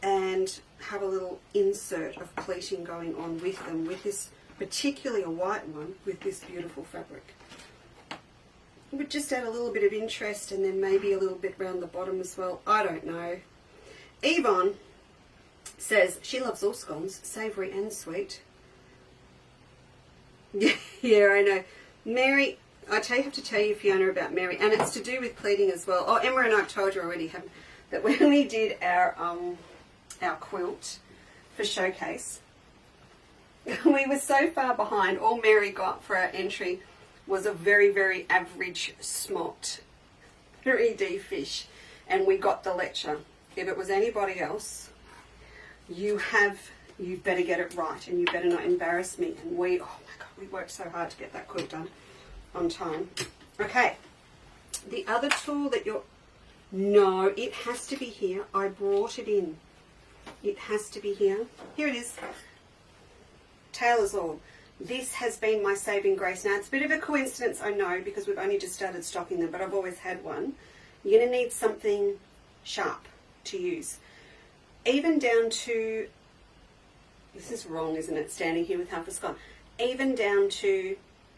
and have a little insert of pleating going on with them, with this, particularly a white one, with this beautiful fabric. It would just add a little bit of interest, and then maybe a little bit around the bottom as well. I don't know. Yvonne says she loves all scones, savoury and sweet. Yeah, I know. Mary, I have to tell you, Fiona, about Mary, and it's to do with pleating as well. Oh, Emma and I've told you already, that when we did our quilt for showcase, we were so far behind. All Mary got for our entry was a very, very average smocked 3D fish, and we got the lecture. If it was anybody else, you better get it right, and you better not embarrass me. And oh my God, we worked so hard to get that quilt done on time. Okay, the other tool that no, it has to be here. I brought it in. It has to be here. Here it is. Tailor's All. This has been my saving grace. Now, it's a bit of a coincidence, I know, because we've only just started stocking them, but I've always had one. You're going to need something sharp to use. Even down to, this is wrong, isn't it, standing here with half a scone, even down to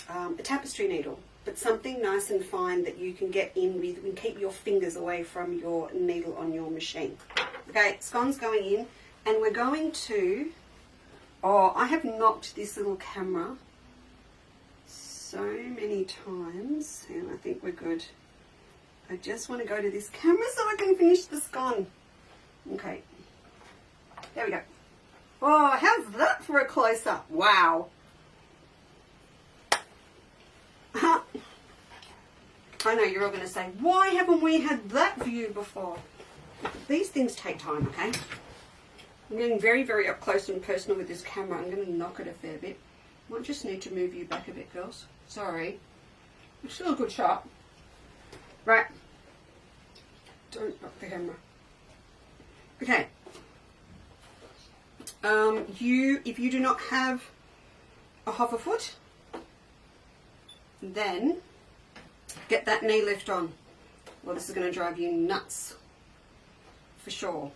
a tapestry needle, but something nice and fine that you can get in with and keep your fingers away from your needle on your machine. Okay, scone's going in, and we're going to, I have knocked this little camera so many times, and I think we're good. I just want to go to this camera so I can finish the scone. Okay, there we go. Oh, how's that for a close-up? Wow. I know you're all going to say, why haven't we had that view before? These things take time, okay? I'm getting very, very up close and personal with this camera. I'm going to knock it a fair bit. Might just need to move you back a bit, girls. Sorry. It's still a good shot. Right. Don't knock the camera. Okay. If you do not have a hover foot, then get that knee lift on. Well, this is going to drive you nuts. For sure.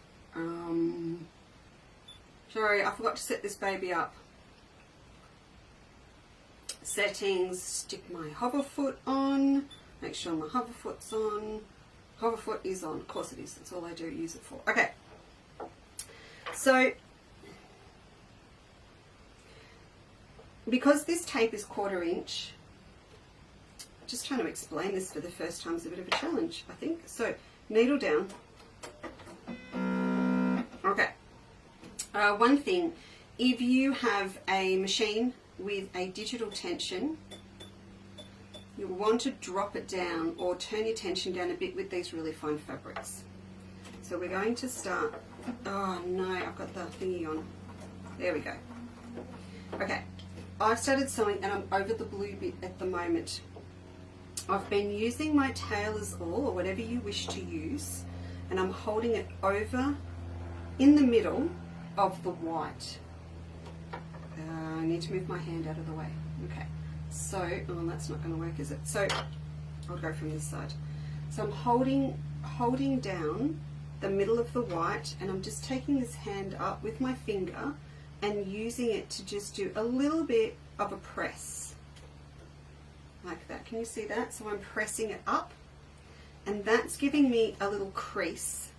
Sorry, I forgot to set this baby up. Settings, stick my hover foot on. Make sure my hover foot's on. Hover foot is on. Of course it is. That's all I do use it for. Okay. So, because this tape is 1/4 inch, just trying to explain this for the first time is a bit of a challenge, I think. So, needle down. Okay. One thing, if you have a machine with a digital tension, you'll want to drop it down or turn your tension down a bit with these really fine fabrics. So we're going to start, oh no, I've got the thingy on. There we go. Okay, I've started sewing and I'm over the blue bit at the moment. I've been using my Tailor's All, or whatever you wish to use, and I'm holding it over in the middle of the white. I need to move my hand out of the way. Okay, so, oh, that's not going to work, is it? So, I'll go from this side. So I'm holding down the middle of the white, and I'm just taking this hand up with my finger and using it to just do a little bit of a press. Like that. Can you see that? So I'm pressing it up, and that's giving me a little crease.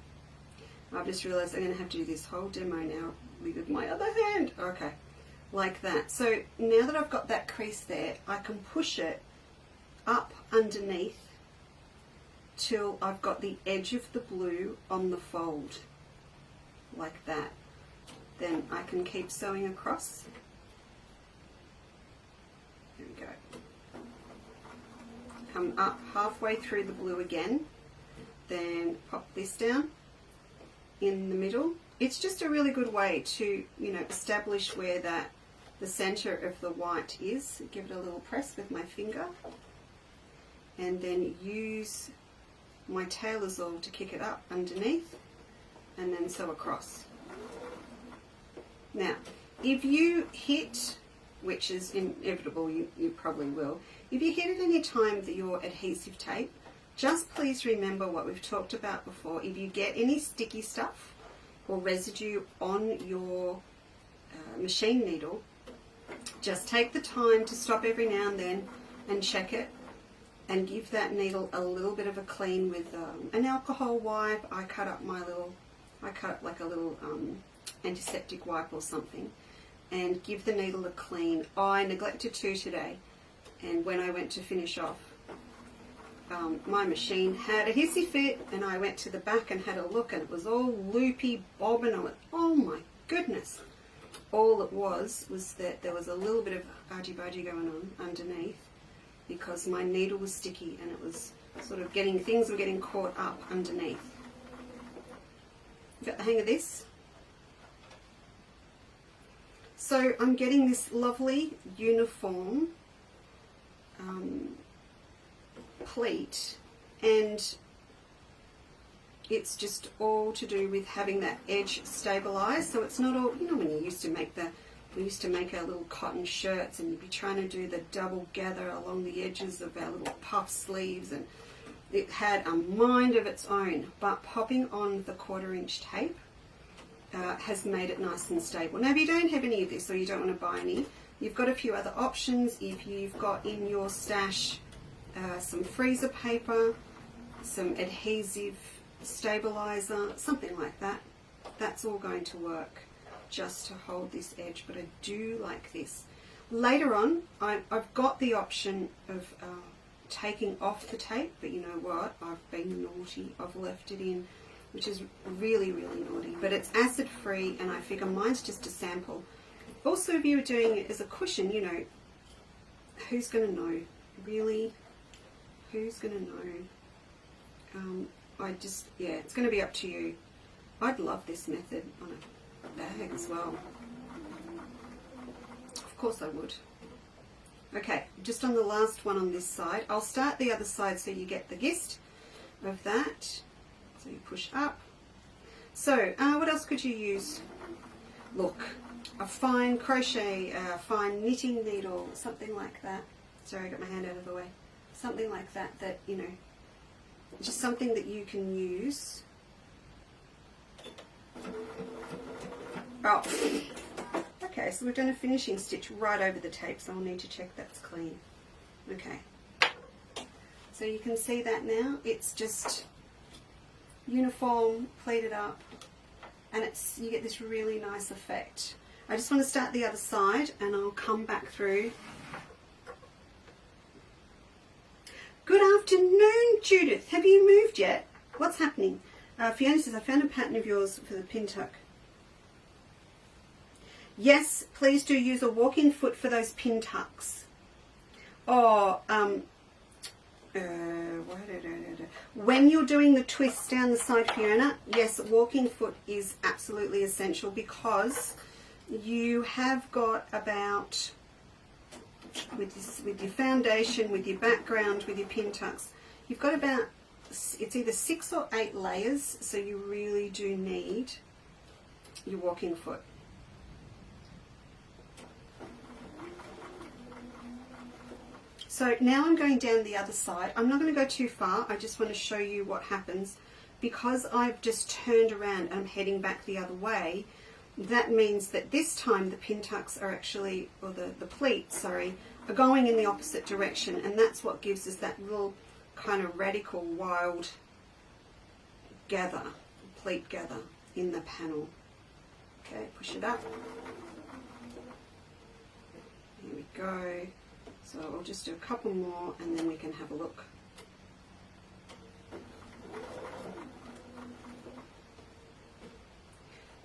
I've just realized I'm going to have to do this whole demo now with my other hand. Okay, like that. So now that I've got that crease there, I can push it up underneath till I've got the edge of the blue on the fold, like that. Then I can keep sewing across. There we go. Come up halfway through the blue again, then pop this down in the middle. It's just a really good way to, you know, establish where the center of the white is. Give it a little press with my finger, and then use my tailor's awl to kick it up underneath, and then sew across. Now, if you hit, which is inevitable, you probably will, if you hit at any time your adhesive tape, just please remember what we've talked about before. If you get any sticky stuff or residue on your machine needle, just take the time to stop every now and then and check it, and give that needle a little bit of a clean with an alcohol wipe. I cut up like a little antiseptic wipe or something, and give the needle a clean. I neglected to today, and when I went to finish off, my machine had adhesive fit, and I went to the back and had a look, and it was all loopy, bobbing on it. Oh my goodness. All it was that there was a little bit of argy-bargy going on underneath, because my needle was sticky and it was sort of things were getting caught up underneath. Got the hang of this? So I'm getting this lovely uniform pleat, and it's just all to do with having that edge stabilized. So it's not all, you know, when you used to make we used to make our little cotton shirts, and you'd be trying to do the double gather along the edges of our little puff sleeves, and it had a mind of its own. But popping on the 1/4" tape has made it nice and stable. Now, if you don't have any of this, or you don't want to buy any, you've got a few other options. If you've got in your stash some freezer paper, some adhesive stabilizer, something like that, that's all going to work just to hold this edge. But I do like this. Later on, I've got the option of taking off the tape, but you know what, I've been naughty, I've left it in, which is really, really naughty. But it's acid free, and I figure mine's just a sample. Also, if you were doing it as a cushion, you know, who's going to know? Really? Who's going to know? Yeah, it's going to be up to you. I'd love this method on a bag as well. Of course I would. Okay, just on the last one on this side. I'll start the other side so you get the gist of that. So you push up. So, what else could you use? Look, a fine crochet, a fine knitting needle, something like that. Sorry, I got my hand out of the way. Something like that, you know, just something that you can use. Oh, okay, so we've done a finishing stitch right over the tape, so I'll need to check that's clean. Okay, so you can see that now. It's just uniform, pleated up, and you get this really nice effect. I just want to start the other side, and I'll come back through. Good afternoon, Judith. Have you moved yet? What's happening? Fiona says, I found a pattern of yours for the pin tuck. Yes, please do use a walk-in foot for those pin tucks. Or, when you're doing the twists down the side, Fiona, yes, walking foot is absolutely essential, because you have got about, with your foundation, with your background, with your pin tucks, you've got about, it's either 6 or 8 layers, so you really do need your walking foot. So now I'm going down the other side. I'm not going to go too far. I just want to show you what happens. Because I've just turned around and I'm heading back the other way, that means that this time the pin tucks are actually, or the pleats, sorry, are going in the opposite direction, and that's what gives us that little kind of radical wild gather, pleat gather in the panel. Okay, push it up. Here we go. So I'll just do a couple more and then we can have a look.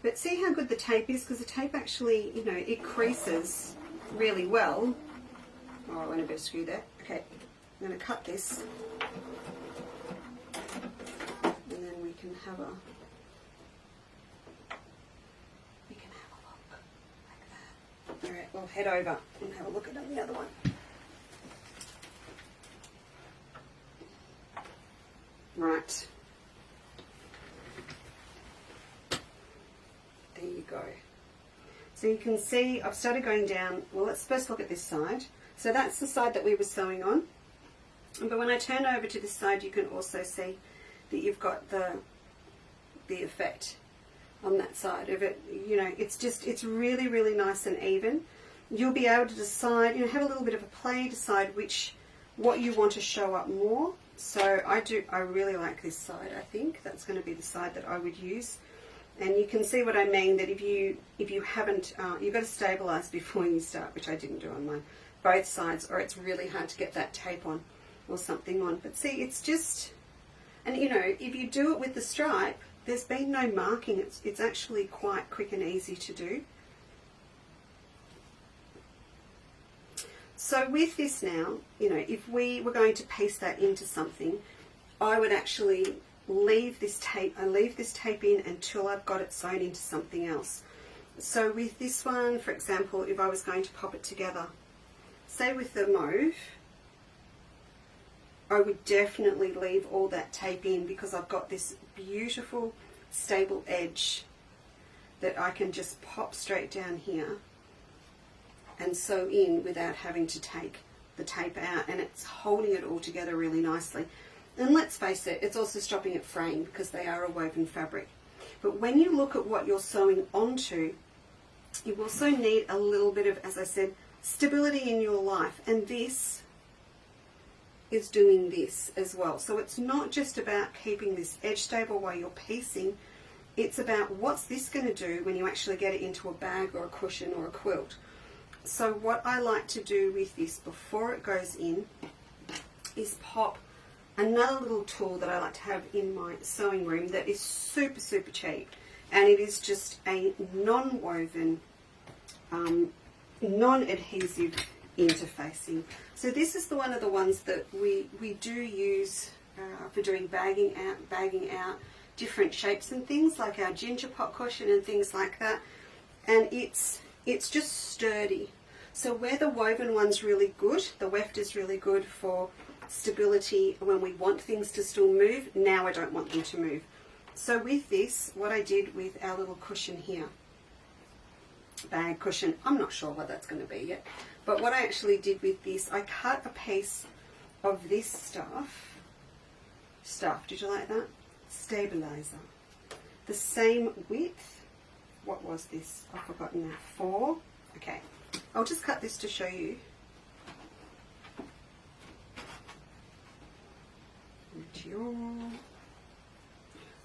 But see how good the tape is, because the tape actually, you know, it creases really well. Oh, I went a bit askew there. Okay, I'm going to cut this. And then we can have a look like that. Alright, we'll head over and have a look at the other one. Right. There you go. So you can see I've started going down. Well, let's first look at this side. So that's the side that we were sewing on. But when I turn over to this side, you can also see that you've got the effect on that side of it. You know, it's really, really nice and even. You'll be able to decide, you know, have a little bit of a play, decide what you want to show up more. So I really like this side. I think that's going to be the side that I would use. And you can see what I mean, that if you haven't, you've got to stabilise before you start, which I didn't do on mine, both sides, or it's really hard to get that tape on or something on. But see, it's just, and you know, if you do it with the stripe, there's been no marking. It's actually quite quick and easy to do. So with this now, you know, if we were going to piece that into something, I would actually leave this tape in until I've got it sewn into something else. So with this one, for example, if I was going to pop it together, say with the mauve, I would definitely leave all that tape in, because I've got this beautiful stable edge that I can just pop straight down here and sew in without having to take the tape out, and it's holding it all together really nicely. And let's face it, it's also stopping it fraying because they are a woven fabric. But when you look at what you're sewing onto, you also need a little bit of, as I said, stability in your life. And this is doing this as well. So it's not just about keeping this edge stable while you're piecing. It's about what's this going to do when you actually get it into a bag or a cushion or a quilt. So what I like to do with this before it goes in is pop another little tool that I like to have in my sewing room that is super, super cheap. And it is just a non-woven, non-adhesive interfacing. So this is one of the ones that we do use for doing bagging out different shapes and things, like our ginger pot cushion and things like that. And it's just sturdy. So where the woven one's really good, the Weft is really good for stability when we want things to still move. Now I don't want them to move. So with this, what I did with our little cushion here, bag cushion, I'm not sure what that's going to be yet, but what I actually did with this, I cut a piece of this stuff, did you like that? Stabilizer. The same width, what was this? I've forgotten that, 4. Okay, I'll just cut this to show you.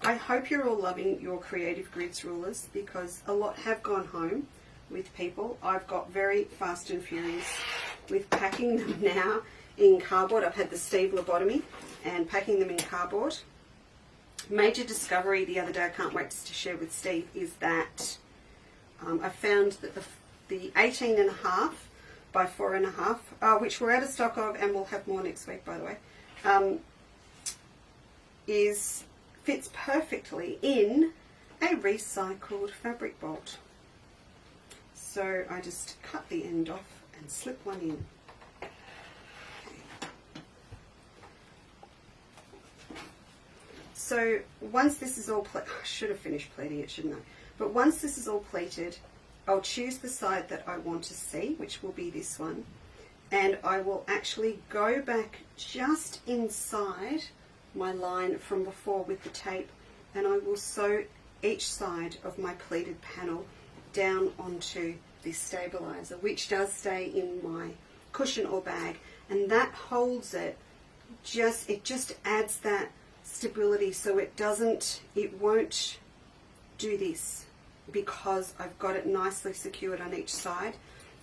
I hope you're all loving your Creative Grids rulers, because a lot have gone home with people. I've got very fast and furious with packing them now in cardboard. I've had the Steve lobotomy and packing them in cardboard. Major discovery the other day, I can't wait to share with Steve, is that I found that the 18.5 by 4.5, which we're out of stock of and we'll have more next week, by the way, fits perfectly in a recycled fabric bolt. So I just cut the end off and slip one in. Okay. So once this is all I should have finished pleating it, shouldn't I? But once this is all pleated, I'll choose the side that I want to see, which will be this one, and I will actually go back just inside my line from before with the tape, and I will sew each side of my pleated panel down onto this stabilizer, which does stay in my cushion or bag, and that holds it. It just adds that stability, so it won't do this, because I've got it nicely secured on each side.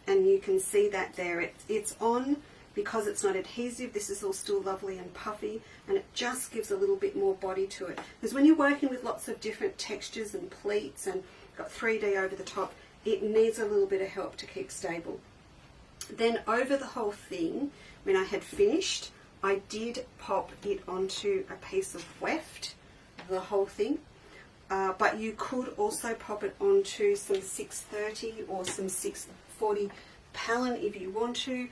And you can see that there, it's on because it's not adhesive. This is all still lovely and puffy, and it just gives a little bit more body to it. Because when you're working with lots of different textures and pleats and got 3D over the top, it needs a little bit of help to keep stable. Then over the whole thing, when I had finished, I did pop it onto a piece of weft, the whole thing. But you could also pop it onto some 630 or some 640 Palin if you want to,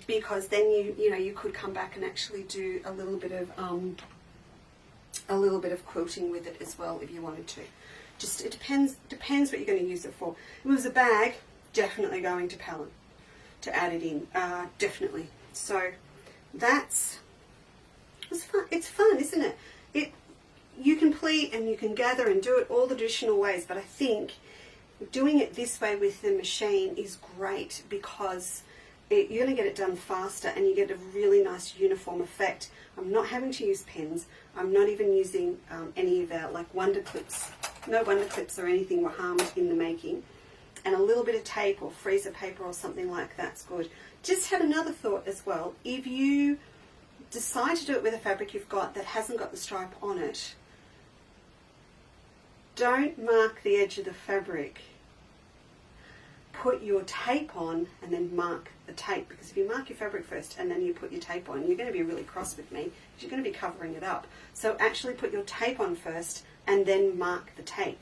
because then you could come back and actually do a little bit of quilting with it as well if you wanted to. Just it depends what you're going to use it for. If it was a bag, definitely going to Palin to add it in, definitely. So it's fun. It's fun, isn't it? You can pleat and you can gather and do it all the traditional ways, but I think doing it this way with the machine is great, because you're going to get it done faster and you get a really nice uniform effect. I'm not having to use pins. I'm not even using any of our wonder clips. No wonder clips or anything were harmed in the making. And a little bit of tape or freezer paper or something like that's good. Just had another thought as well. If you decide to do it with a fabric you've got that hasn't got the stripe on it, don't mark the edge of the fabric. Put your tape on and then mark the tape, because if you mark your fabric first and then you put your tape on, you're going to be really cross with me because you're going to be covering it up. So actually put your tape on first and then mark the tape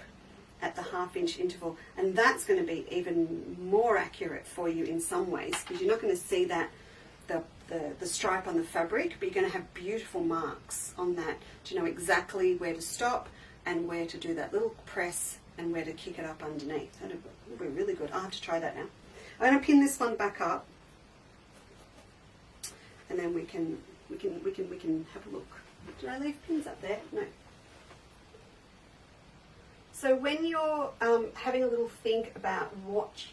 at the 1/2 inch interval, and that's going to be even more accurate for you in some ways, because you're not going to see that the stripe on the fabric, but you're going to have beautiful marks on that to know exactly where to stop and where to do that little press and where to kick it up underneath. That'll be really good. I'll have to try that now. I'm going to pin this one back up, and then we can have a look. Did I leave pins up there? No. So when you're having a little think about what's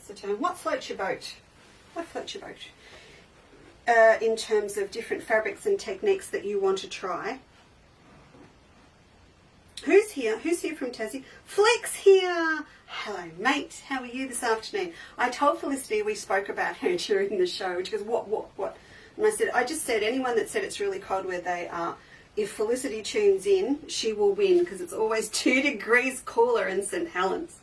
the term? What floats your boat? What floats your boat? In terms of different fabrics and techniques that you want to try. Who's here? Who's here from Tassie? Flex here! Hello, mate. How are you this afternoon? I told Felicity we spoke about her during the show. She goes, what? And I just said, anyone that said it's really cold where they are, if Felicity tunes in, she will win, because it's always 2 degrees cooler in St. Helens.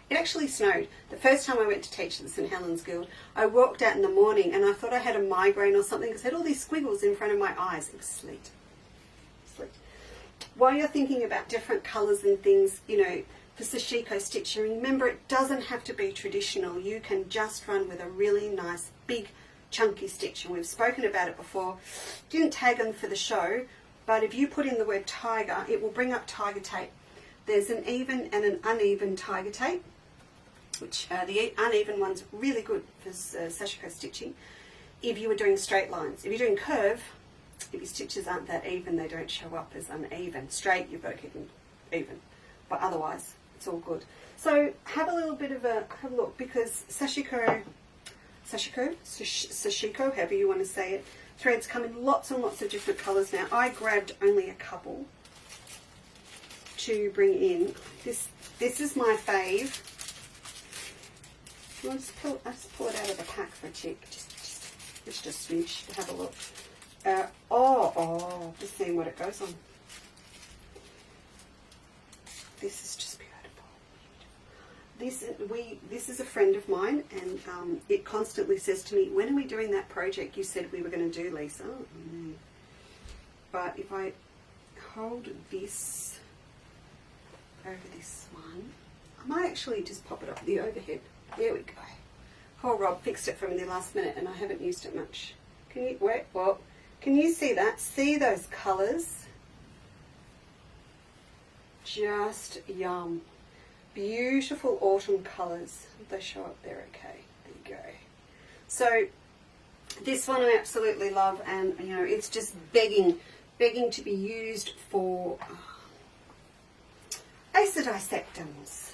It actually snowed. The first time I went to teach at the St. Helens Guild, I walked out in the morning and I thought I had a migraine or something, because I had all these squiggles in front of my eyes. It was sleet. While you're thinking about different colours and things, for sashiko stitching, remember it doesn't have to be traditional. You can just run with a really nice, big, chunky stitch. And we've spoken about it before. Didn't tag them for the show, but if you put in the word tiger, it will bring up tiger tape. There's an even and an uneven tiger tape, which the uneven one's really good for sashiko stitching if you were doing straight lines. If you're doing curve, if your stitches aren't that even, they don't show up as uneven. Straight, you've got to keep them even, but otherwise it's all good. So have a little bit of a look, because sashiko, however you want to say it, threads come in lots and lots of different colours now. I grabbed only a couple to bring in. This is my fave. I'll just pull it out of the pack for a tick. Just a smidge to have a look. Just seeing what it goes on. This is just beautiful. This is a friend of mine, and it constantly says to me, "When are we doing that project you said we were going to do, Lisa?" But if I hold this over this one, I might actually just pop it up the overhead. There we go. Poor Rob fixed it for me the last minute, and I haven't used it much. Can you see that? See those colours? Just yum. beautiful autumn colours. They show up there, okay. There you go. So this one I absolutely love, and you know, it's just begging to be used for acer-dissectums,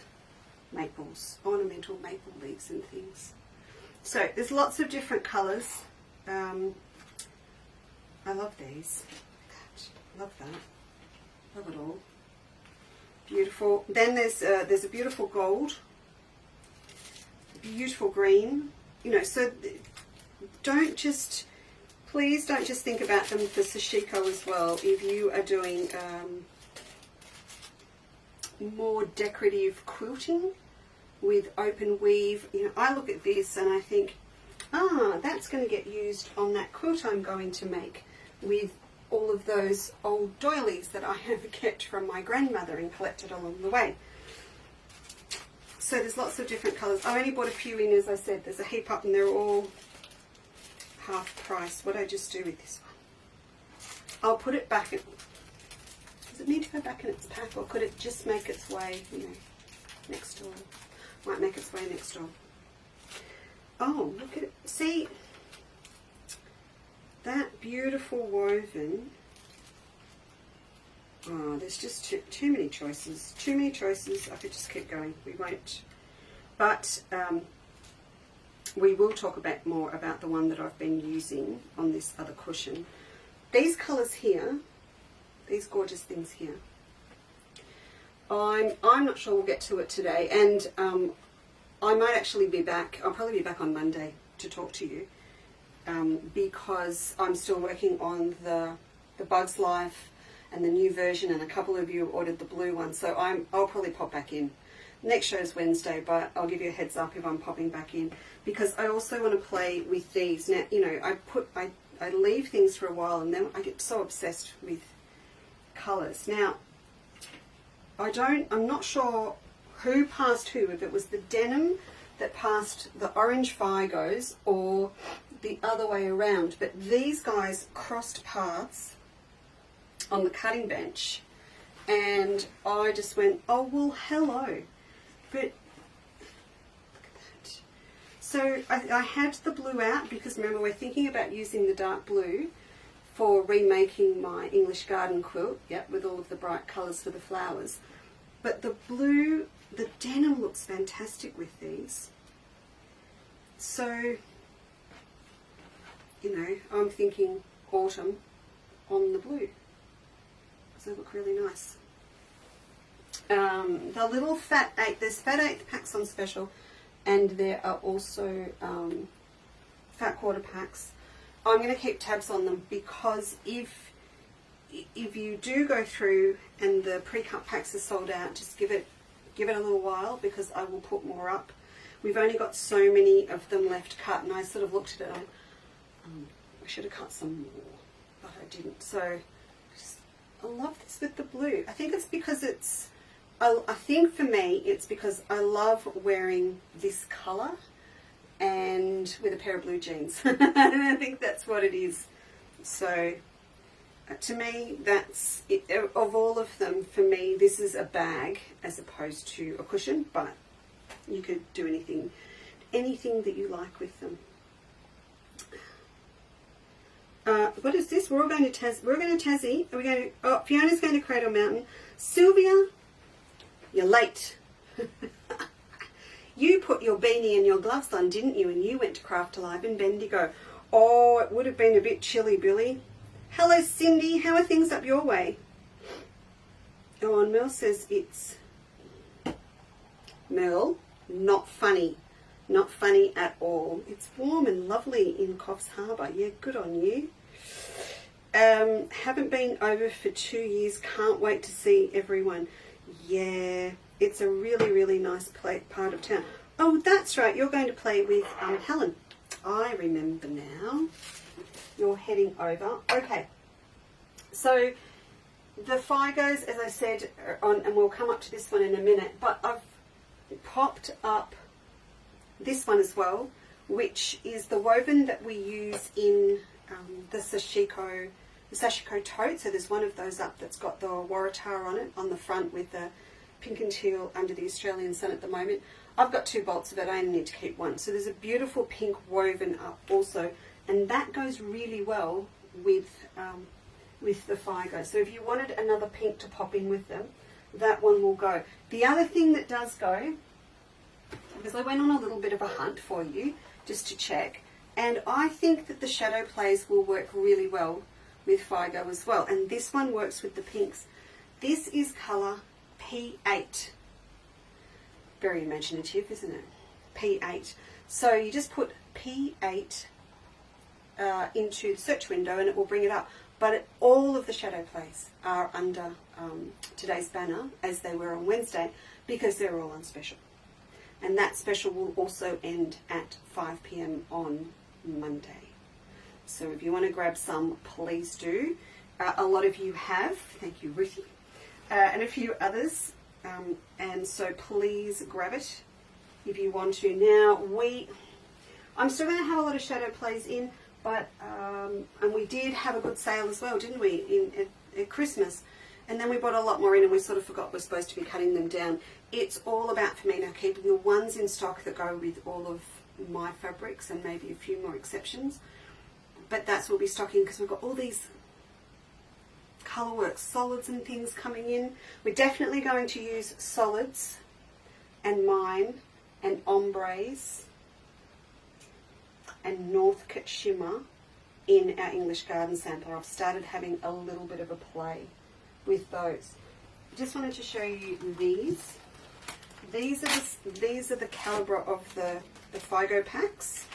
maples, ornamental maple leaves and things. So there's lots of different colours. I love these. Love that. Love it all. Beautiful. Then there's a beautiful gold, beautiful green. You know, so please don't just think about them for sashiko as well. If you are doing more decorative quilting with open weave, you know, I look at this and I think, that's going to get used on that quilt I'm going to make with all of those old doilies that I have kept from my grandmother and collected along the way. So there's lots of different colours. I only bought a few in, as I said. There's a heap up and they're all half price. What do I just do with this one? I'll put it back. Does it need to go back in its pack, or could it just make its way, you know, next door? Might make its way next door. Oh, look at it. See? That beautiful woven. Oh, there's just too many choices. Too many choices. I could just keep going. We won't. But we will talk about more about the one that I've been using on this other cushion. These colours here, these gorgeous things here. I'm not sure we'll get to it today, and I might actually be back. I'll probably be back on Monday to talk to you. Because I'm still working on the Bugs Life and the new version, and a couple of you have ordered the blue one, so I'll probably pop back in. Next show is Wednesday, but I'll give you a heads up if I'm popping back in, because I also want to play with these. Now, you know, I leave things for a while and then I get so obsessed with colours. Now, I'm not sure who passed who, if it was the denim that passed the orange Figos or the other way around, but these guys crossed paths on the cutting bench, and I just went, oh well, hello. But look at that. So I had the blue out because remember, we're thinking about using the dark blue for remaking my English garden quilt, yep, with all of the bright colours for the flowers. But the blue, the denim looks fantastic with these. So, you know, I'm thinking autumn on the blue, because they look really nice. The little fat eighth, there's fat eighth packs on special, and there are also fat quarter packs. I'm going to keep tabs on them, because if you do go through and the pre-cut packs are sold out, just give it a little while, because I will put more up. We've only got so many of them left cut, and I sort of looked at it and I should have cut some more, but I didn't. So I love this with the blue. I think it's because I think for me it's because I love wearing this colour and with a pair of blue jeans. And I think that's what it is. So to me, that's it. Of all of them, for me, this is a bag as opposed to a cushion, but you could do anything that you like with them. What is this? We're all going to Tassie. We're going to Tassie. Are we going to? Oh, Fiona's going to Cradle Mountain. Sylvia, you're late. You put your beanie and your gloves on, didn't you? And you went to Craft Alive in Bendigo. Oh, it would have been a bit chilly, Billy. Hello, Cindy. How are things up your way? Oh, and Mel says it's... Mel, not funny. Not funny at all. It's warm and lovely in Coffs Harbour. Yeah, good on you. Haven't been over for 2 years. Can't wait to see everyone. Yeah, it's a really, really nice part of town. Oh, that's right. You're going to play with Helen. I remember now. You're heading over. Okay. So the Figos, as I said, are on, and we'll come up to this one in a minute, but I've popped up this one as well, which is the woven that we use in the sashiko tote. So there's one of those up that's got the Waratah on it on the front with the pink and teal under the Australian sun at the moment. I've got 2 bolts of it, I only need to keep 1. So there's a beautiful pink woven up also, and that goes really well with the Figo. So if you wanted another pink to pop in with them, that one will go. The other thing that does go, because I went on a little bit of a hunt for you, just to check, and I think that the shadow plays will work really well with Figo as well, and this one works with the pinks. This is colour P8. Very imaginative, isn't it? P8. So you just put P8 into the search window and it will bring it up. But all of the shadow plays are under today's banner, as they were on Wednesday, because they're all on special. And that special will also end at 5 p.m. on Monday. So if you want to grab some, please do. A lot of you have, thank you Ruching, and a few others. And so please grab it if you want to. Now I'm still going to have a lot of shadow plays in, but and we did have a good sale as well, didn't we, at Christmas? And then we bought a lot more in and we sort of forgot we're supposed to be cutting them down. It's all about, for me now, keeping the ones in stock that go with all of my fabrics and maybe a few more exceptions. But that's what we'll be stocking, because we've got all these Colourworks solids and things coming in. We're definitely going to use solids and mine and ombres and Northcote shimmer in our English Garden sampler. I've started having a little bit of a play with those. I just wanted to show you these. These are the calibre of the Figo packs.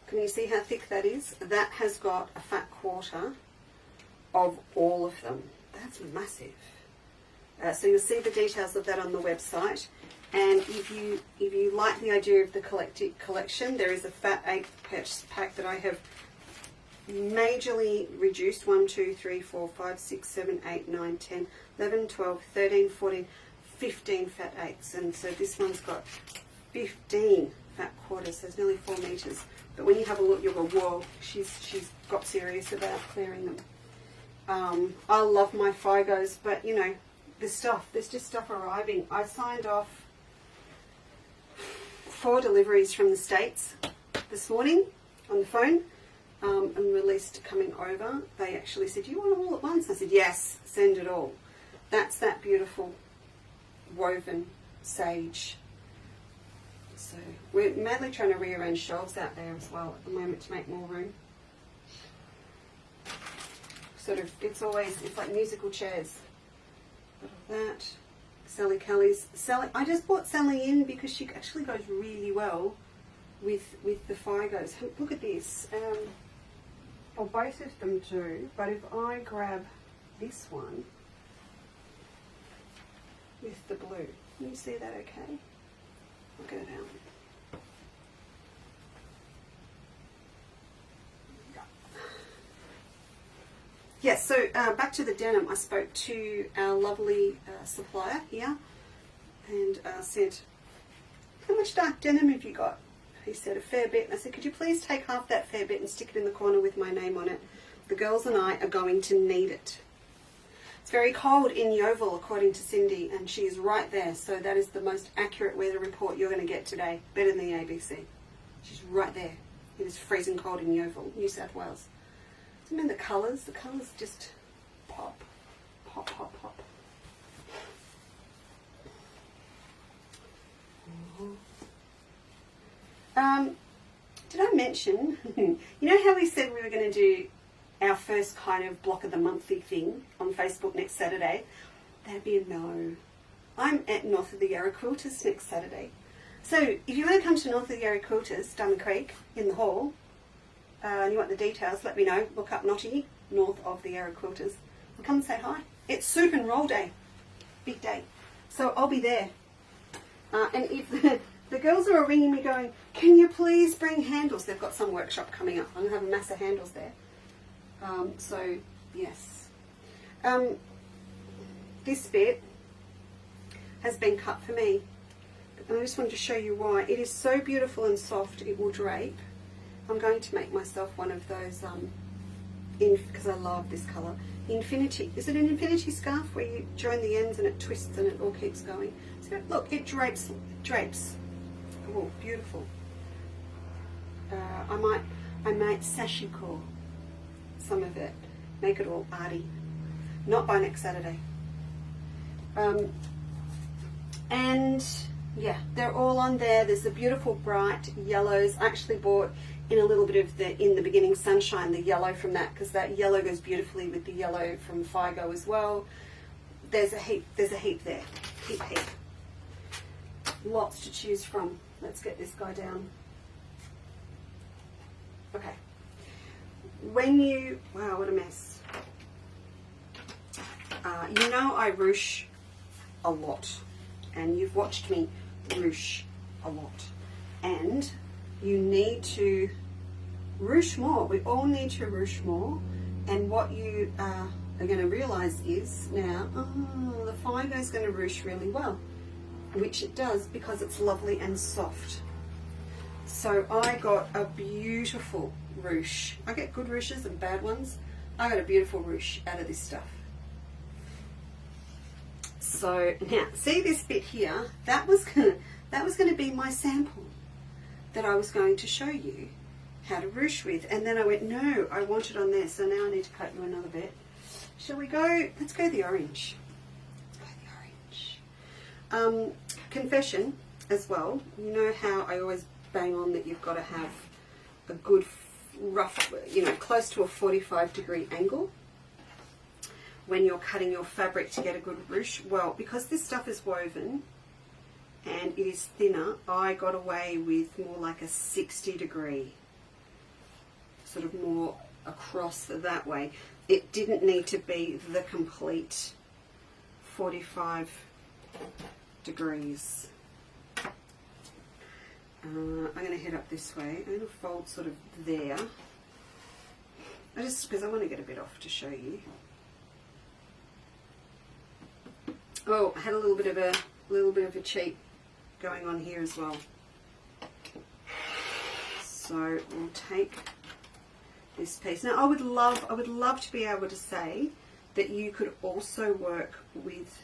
Can you see how thick that is? That has got a fat quarter of all of them. That's massive. So you'll see the details of that on the website. And if you like the idea of the collection, there is a fat 8 pack that I have majorly reduced. 1, 2, 3, 4, 5, 6, 7, 8, 9, 10, 11, 12, 13, 14, 15 fat 8s. And so this one's got 15 fat quarters, so it's nearly 4 metres. But when you have a look, you'll go, whoa, she's got serious about clearing them. I love my Figos, but you know, there's just stuff arriving. I signed off 4 deliveries from the States this morning on the phone, and released coming over. They actually said, do you want it all at once? I said, yes, send it all. That's that beautiful woven sage. So we're madly trying to rearrange shelves out there as well at the moment to make more room. Sort of, it's like musical chairs. That, Sally Kelly's. I just bought Sally in because she actually goes really well with the Figos. Look at this. Well, both of them do, but if I grab this one with the blue, can you see that okay? I'll get it out. Yes, so back to the denim. I spoke to our lovely supplier here and said, how much dark denim have you got? He said, a fair bit. And I said, could you please take half that fair bit and stick it in the corner with my name on it? The girls and I are going to need it. It's very cold in Yeovil, according to Cindy, and she is right there. So that is the most accurate weather report you're going to get today, better than the ABC. She's right there. It is freezing cold in Yeovil, New South Wales. I mean, the colours just pop, pop, pop, pop. Did I mention, you know how we said we were going to do our first kind of block of the monthly thing on Facebook next Saturday? That'd be a no. I'm at North of the Yarra Quilters next Saturday. So if you want to come to North of the Yarra Quilters, Diamond Creek, in the hall, and you want the details, let me know. Look up Notty, North of the Yarra Quilters. And come and say hi. It's soup and roll day. Big day. So I'll be there. And if the girls are ringing me going, can you please bring handles? They've got some workshop coming up. I'm going to have a mass of handles there. So, yes. This bit has been cut for me. And I just wanted to show you why. It is so beautiful and soft, it will drape. I'm going to make myself one of those because I love this colour, infinity. Is it an infinity scarf where you join the ends and it twists and it all keeps going? So look, it drapes. Oh, beautiful. I might sashiko some of it, make it all arty. Not by next Saturday. And yeah, they're all on there. There's the beautiful bright yellows. I actually bought in a little bit of the In the Beginning Sunshine, the yellow from that, because that yellow goes beautifully with the yellow from Figo as well. There's a heap there. Heap. Lots to choose from. Let's get this guy down. Okay. Wow, what a mess. You know I ruche a lot, and you've watched me ruche a lot, and you need to ruche more. We all need to ruche more, and what you are going to realise is now, the Figo is going to ruche really well, which it does because it's lovely and soft. So I got a beautiful ruche. I get good ruches and bad ones. I got a beautiful ruche out of this stuff. So now, see this bit here? That was gonna be my sample that I was going to show you how to ruche with, and then I went, no, I want it on there. So now I need to cut you another bit. Shall we go? Let's go the orange. Confession as well. You know how I always bang on that you've got to have a good rough, close to a 45-degree angle when you're cutting your fabric to get a good ruche. Well, because this stuff is woven and it is thinner, I got away with more like a 60-degree, sort of more across that way. It didn't need to be the complete 45 degrees. I'm going to head up this way. I'm going to fold sort of there. Because I want to get a bit off to show you. Oh, I had a little bit of a cheat going on here as well. So we'll take this piece. Now I would love to be able to say that you could also work with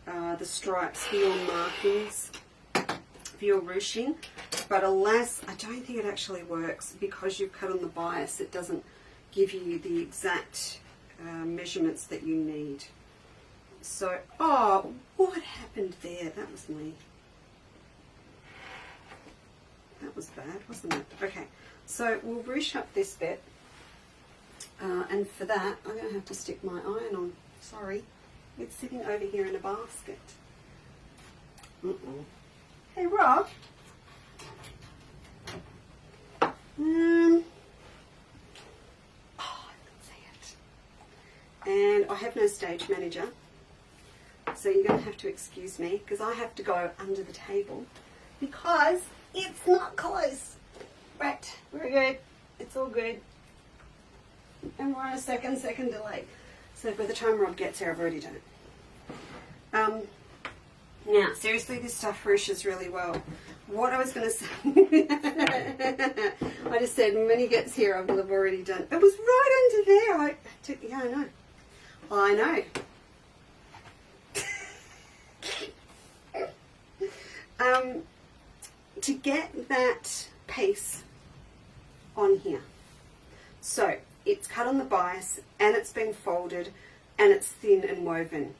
the stripes for your markings, for your ruching, but alas, I don't think it actually works because you've cut on the bias. It doesn't give you the exact measurements that you need. So, oh, what happened there? That was me. That was bad, wasn't it? Okay, so we'll ruche up this bit, and for that, I'm going to have to stick my iron on. Sorry, it's sitting over here in a basket. Hey, Rob. Oh, I can see it. And I have no stage manager. So you're going to have to excuse me because I have to go under the table because it's not close. Right, we're good. It's all good. And we're on a second delay. So by the time Rob gets here, I've already done it. Now, seriously, this stuff ruches really well. What I was going to say, I just said when he gets here, I will have already done. It was right under there. Yeah, I know. I know. To get that piece on here, so it's cut on the bias and it's been folded and it's thin and woven.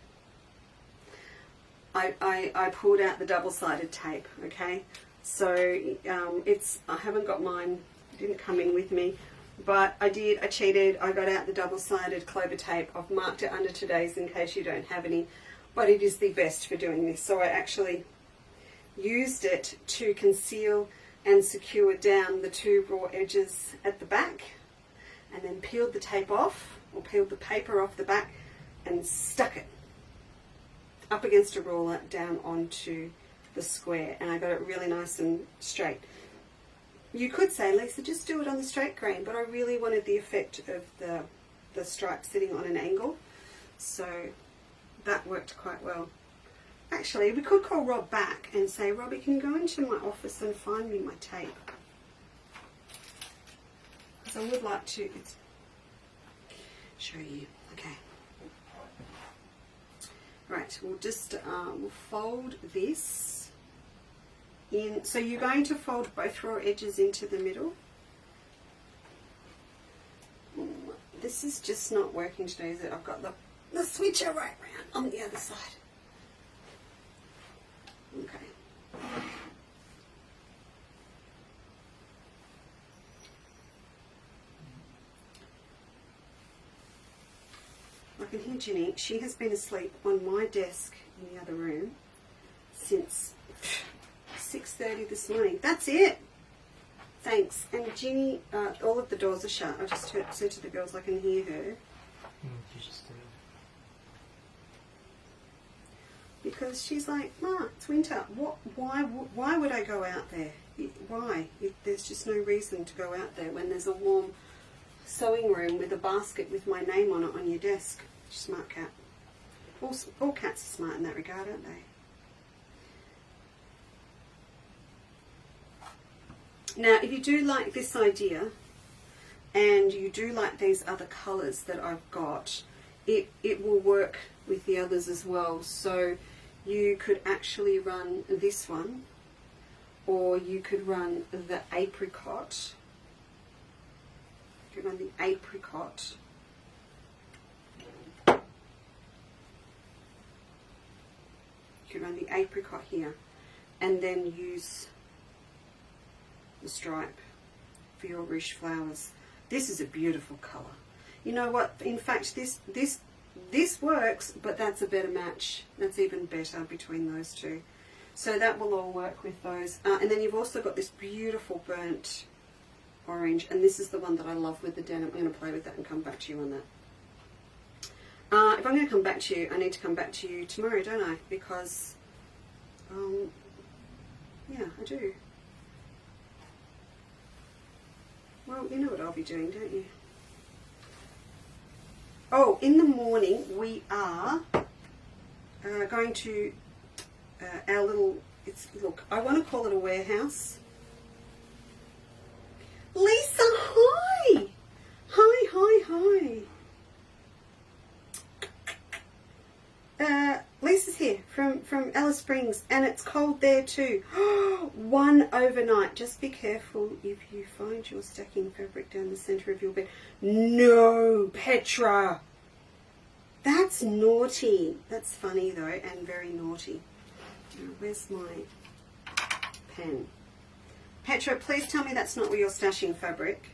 I pulled out the double-sided tape, okay, so I haven't got mine, it didn't come in with me, but I cheated, I got out the double-sided clover tape. I've marked it under today's in case you don't have any, but it is the best for doing this. So I actually used it to conceal and secure down the two raw edges at the back, and then peeled the tape off, or peeled the paper off the back and stuck it up against a ruler down onto the square, and I got it really nice and straight. You could say, Lisa, just do it on the straight grain, but I really wanted the effect of the stripe sitting on an angle, so that worked quite well. Actually, we could call Rob back and say, Robbie, can you go into my office and find me my tape? Because I would like to. show you. Okay. Right, we'll just we'll fold this in. So you're going to fold both raw edges into the middle. This is just not working today, is it? I've got the switcher right round on the other side. Okay. I can hear Ginny. She has been asleep on my desk in the other room since 6:30 this morning. That's it. Thanks. And Ginny, all of the doors are shut. I just said to the girls I can hear her. Because she's like, Ma, it's winter. Why would I go out there? Why? There's just no reason to go out there when there's a warm sewing room with a basket with my name on it on your desk. Smart cat. All cats are smart in that regard, aren't they? Now, if you do like this idea, and you do like these other colours that I've got, it will work with the others as well. So you could actually run this one, or you could run the apricot. You could run the apricot. You could run the apricot here, and then use the stripe for your ruche flowers. This is a beautiful colour. You know what? In fact, this works, but that's a better match. That's even better between those two. So that will all work with those. And then you've also got this beautiful burnt orange, and this is the one that I love with the denim. I'm going to play with that and come back to you on that. If I'm going to come back to you, I need to come back to you tomorrow, don't I? Because, yeah, I do. Well, you know what I'll be doing, don't you? Oh, in the morning we are going to our little, look, I want to call it a warehouse. Lisa, hi! Hi. Lisa's here from Alice Springs, and it's cold there too. One overnight. Just be careful if you find you're stacking fabric down the centre of your bed. No, Petra. That's naughty. That's funny though, and very naughty. Now, where's my pen? Petra, please tell me that's not where you're stashing fabric.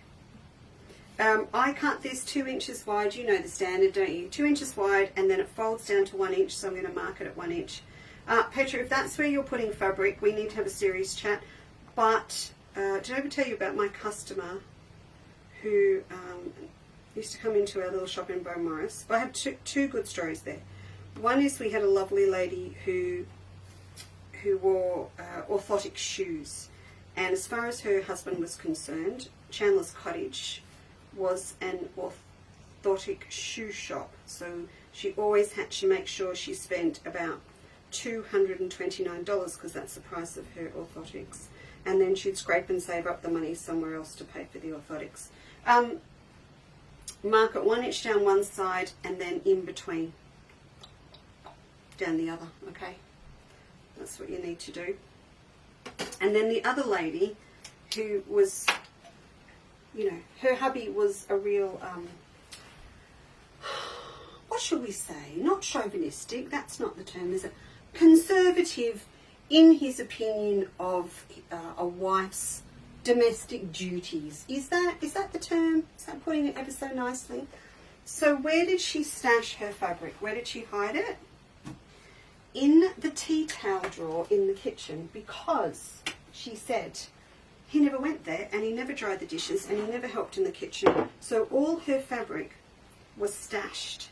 I cut this 2 inches wide. You know the standard, don't you? 2 inches wide, and then it folds down to 1 inch, so I'm going to mark it at 1 inch. Petra, if that's where you're putting fabric, we need to have a serious chat. But did I ever tell you about my customer who used to come into our little shop in Beaumaris? I have two good stories there. One is we had a lovely lady who wore orthotic shoes, and as far as her husband was concerned, Chandler's Cottage was an orthotic shoe shop. So she always had to make sure she spent about $229, because that's the price of her orthotics, and then she'd scrape and save up the money somewhere else to pay for the orthotics. Mark it 1 inch down one side, and then in between down the other. Okay, that's what you need to do. And then the other lady, who was, you know, her hubby was a real what should we say, not chauvinistic, that's not the term, is it? Conservative in his opinion of a wife's domestic duties. Is that the term? Is that putting it ever so nicely? So where did she stash her fabric? Where did she hide it? In the tea towel drawer in the kitchen, because she said he never went there, and he never dried the dishes, and he never helped in the kitchen. So all her fabric was stashed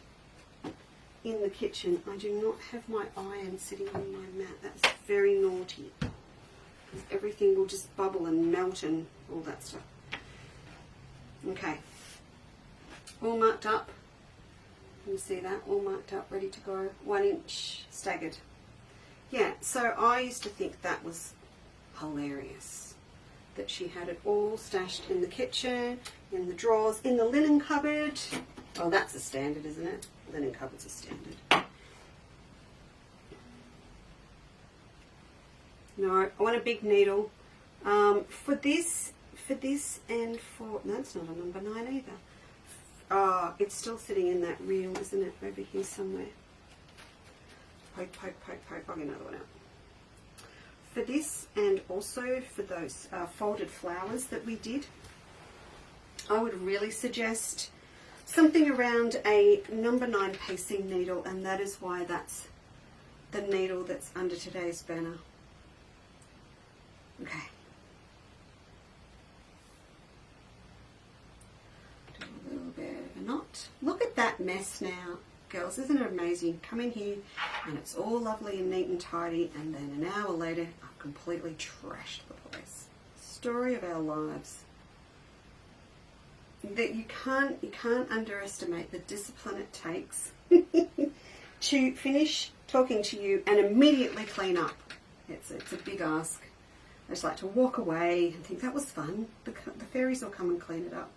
in the kitchen. I do not have my iron sitting on my mat. That's very naughty. Everything will just bubble and melt and all that stuff. Okay. All marked up. Can you see that? All marked up, ready to go. 1 inch staggered. Yeah, so I used to think that was hilarious, that she had it all stashed in the kitchen, in the drawers, in the linen cupboard. Oh, that's a standard, isn't it? Linen cupboard's a standard. No, I want a big needle. For this and for... No, it's not a number 9 either. Oh, it's still sitting in that reel, isn't it? Over here somewhere. Poke, poke, poke, poke. I'll get another one out. For this and also for those folded flowers that we did, I would really suggest something around a number 9 piecing needle, and that is why that's the needle that's under today's banner. Okay. Do a little bit of a knot. Look at that mess now, girls. Isn't it amazing? Come in here and it's all lovely and neat and tidy, and then an hour later I've completely trashed the place. Story of our lives. That you can't underestimate the discipline it takes to finish talking to you and immediately clean up. It's a big ask. I just like to walk away and think that was fun. The fairies will come and clean it up.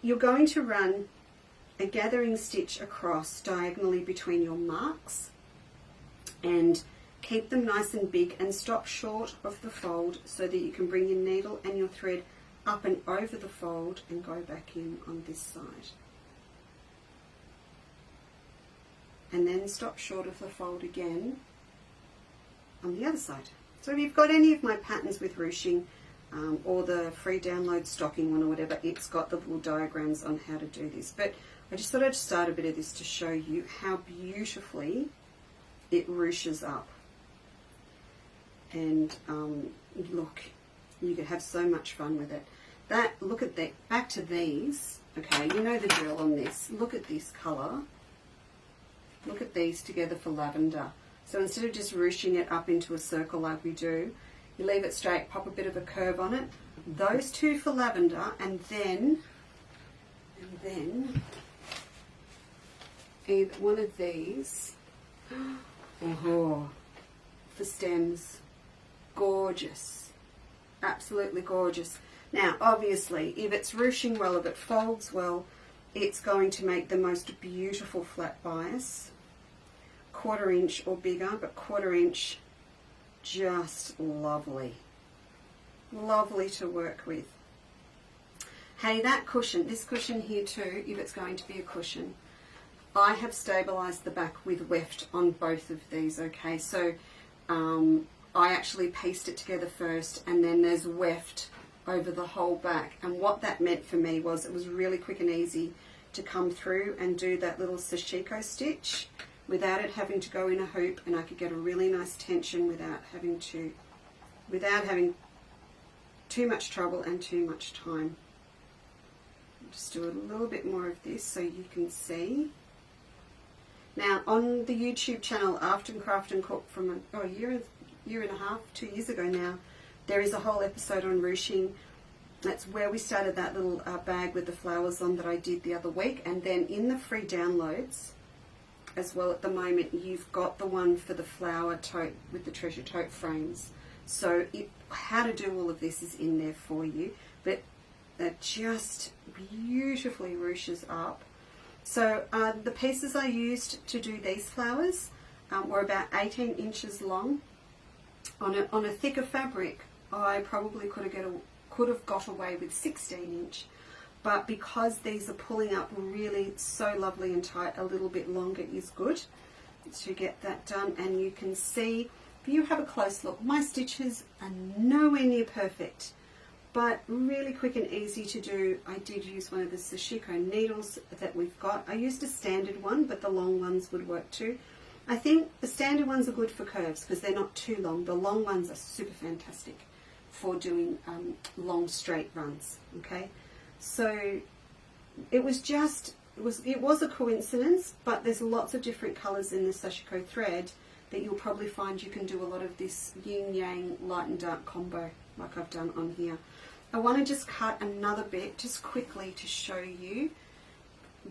You're going to run a gathering stitch across diagonally between your marks and keep them nice and big, and stop short of the fold so that you can bring your needle and your thread up and over the fold and go back in on this side. And then stop short of the fold again on the other side. So if you've got any of my patterns with ruching or the free download stocking one or whatever, it's got the little diagrams on how to do this. But I just thought I'd start a bit of this to show you how beautifully it ruches up. And look, you could have so much fun with it. Look at that, back to these, okay, you know the drill on this. Look at this colour. Look at these together for lavender. So instead of just ruching it up into a circle like we do, you leave it straight, pop a bit of a curve on it. Those two for lavender, and then either one of these for stems. Gorgeous. Absolutely gorgeous. Now, obviously, if it's ruching well, if it folds well, it's going to make the most beautiful flat bias. 1/4 inch or bigger, but 1/4 inch, just lovely. Lovely to work with. Hey, that cushion, this cushion here too, if it's going to be a cushion, I have stabilised the back with Weft on both of these, okay? So I actually pieced it together first, and then there's Weft over the whole back. And what that meant for me was it was really quick and easy to come through and do that little sashiko stitch without it having to go in a hoop, and I could get a really nice tension without having too much trouble and too much time. Just do a little bit more of this so you can see. Now on the YouTube channel After Craft and Cook from a year and a half, 2 years ago now, there is a whole episode on ruching. That's where we started that little bag with the flowers on that I did the other week. And then in the free downloads as well at the moment, you've got the one for the flower tote with the treasure tote frames. So how to do all of this is in there for you. But that just beautifully ruches up. So the pieces I used to do these flowers were about 18 inches long. On a thicker fabric, I probably could have got away with 16 inch, but because these are pulling up really so lovely and tight, a little bit longer is good to get that done. And you can see, if you have a close look, my stitches are nowhere near perfect, but really quick and easy to do. I did use one of the sashiko needles that we've got. I used a standard one, but the long ones would work too. I think the standard ones are good for curves because they're not too long. The long ones are super fantastic for doing long straight runs. Okay, so it was a coincidence, but there's lots of different colors in the sashiko thread that you'll probably find you can do a lot of this yin yang light and dark combo like I've done on here. I want to just cut another bit just quickly to show you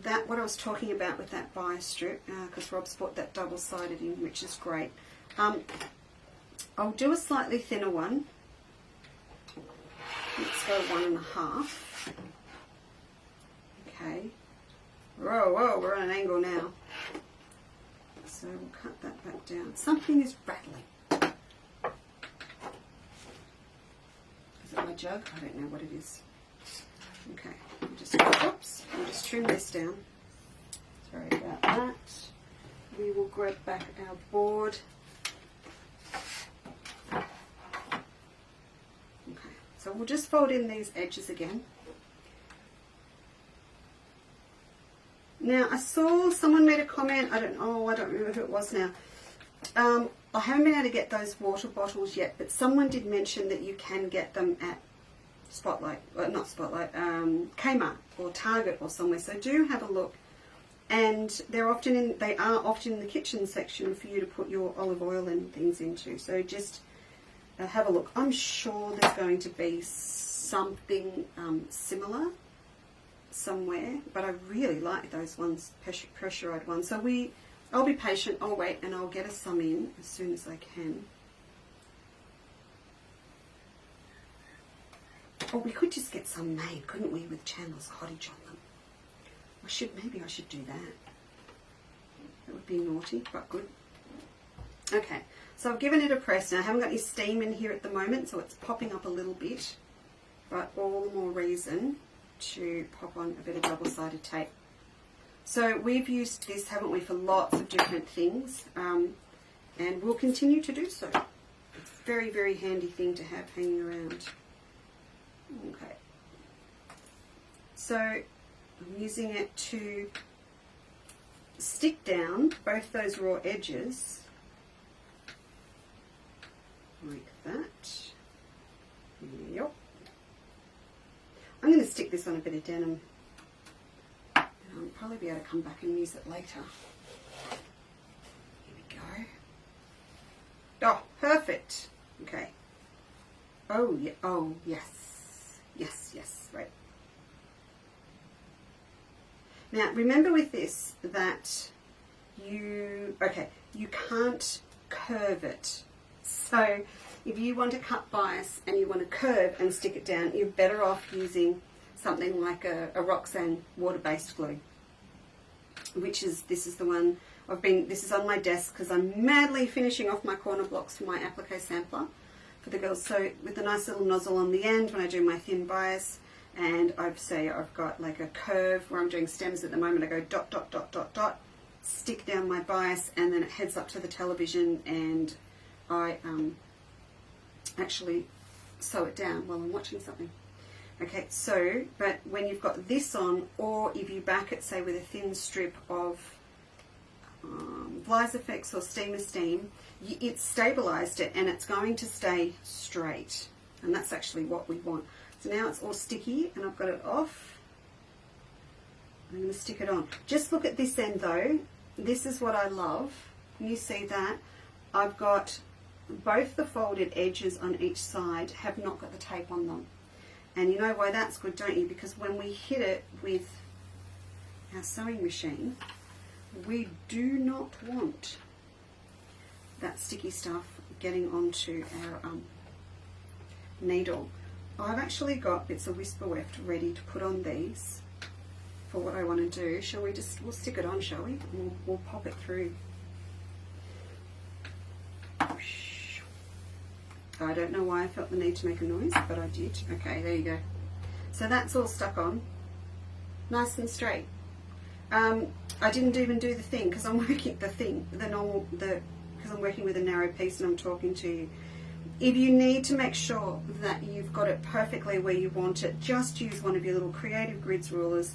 that what I was talking about with that bias strip, because Rob's bought that double-sided in, which is great. I'll do a slightly thinner one. Let's go 1.5. Okay, whoa, we're on an angle now. So we'll cut that back down. Something is rattling. Is it my jug? I don't know what it is. Okay, we'll just trim this down. Sorry about that. We will grab back our board. Okay, so we'll just fold in these edges again. Now I saw someone made a comment, I don't remember who it was now. I haven't been able to get those water bottles yet, but someone did mention that you can get them at Kmart or Target or somewhere. So do have a look. And they are often in the kitchen section for you to put your olive oil and things into. So just have a look. I'm sure there's going to be something similar somewhere, but I really like those ones, pressurized ones. So I'll be patient, I'll wait, and I'll get us some in as soon as I can. Or we could just get some made, couldn't we, with Chandler's Cottage on them? Maybe I should do that. That would be naughty, but good. Okay, so I've given it a press now. I haven't got any steam in here at the moment, so it's popping up a little bit, but all the more reason to pop on a bit of double-sided tape. So we've used this, haven't we, for lots of different things, and we'll continue to do so. It's a very, very handy thing to have hanging around. Okay. So I'm using it to stick down both those raw edges like that. Yep. I'm going to stick this on a bit of denim, and I'll probably be able to come back and use it later. Here we go. Oh, perfect. Okay. Oh, yeah. Oh, yes. Yes, right. Now, remember with this that you can't curve it. So if you want to cut bias and you want to curve and stick it down, you're better off using something like a Ruching water-based glue, this is the one this is on my desk because I'm madly finishing off my corner blocks for my applique sampler for the girls. So with the nice little nozzle on the end when I do my thin bias, and I've got like a curve where I'm doing stems at the moment, I go dot, dot, dot, dot, dot, stick down my bias, and then it heads up to the television, and I actually sew it down while I'm watching something. Okay, so, but when you've got this on, or if you back it, say, with a thin strip of Vlies Effects or Steamer Steam, it's stabilized it and it's going to stay straight. And that's actually what we want. So now it's all sticky and I've got it off. I'm going to stick it on. Just look at this end though. This is what I love. Can you see that? I've got both the folded edges on each side have not got the tape on them. And you know why that's good, don't you? Because when we hit it with our sewing machine, we do not want that sticky stuff getting onto our needle. I've actually got bits of Whisper Weft ready to put on these for what I want to do. Shall we we'll stick it on, shall we? We'll pop it through. I don't know why I felt the need to make a noise, but I did. Okay, there you go. So that's all stuck on, nice and straight. I didn't even do the thing because I'm working because I'm working with a narrow piece and I'm talking to you. If you need to make sure that you've got it perfectly where you want it, just use one of your little Creative Grids rulers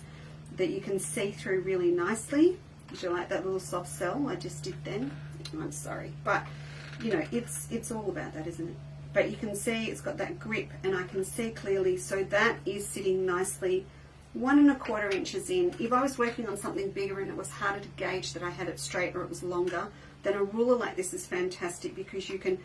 that you can see through really nicely. Did you like that little soft cell I just did then? I'm sorry, but you know, it's all about that, isn't it? But you can see it's got that grip and I can see clearly, so that is sitting nicely 1 1/4 inches in. If I was working on something bigger and it was harder to gauge that I had it straight or it was longer, then a ruler like this is fantastic because you can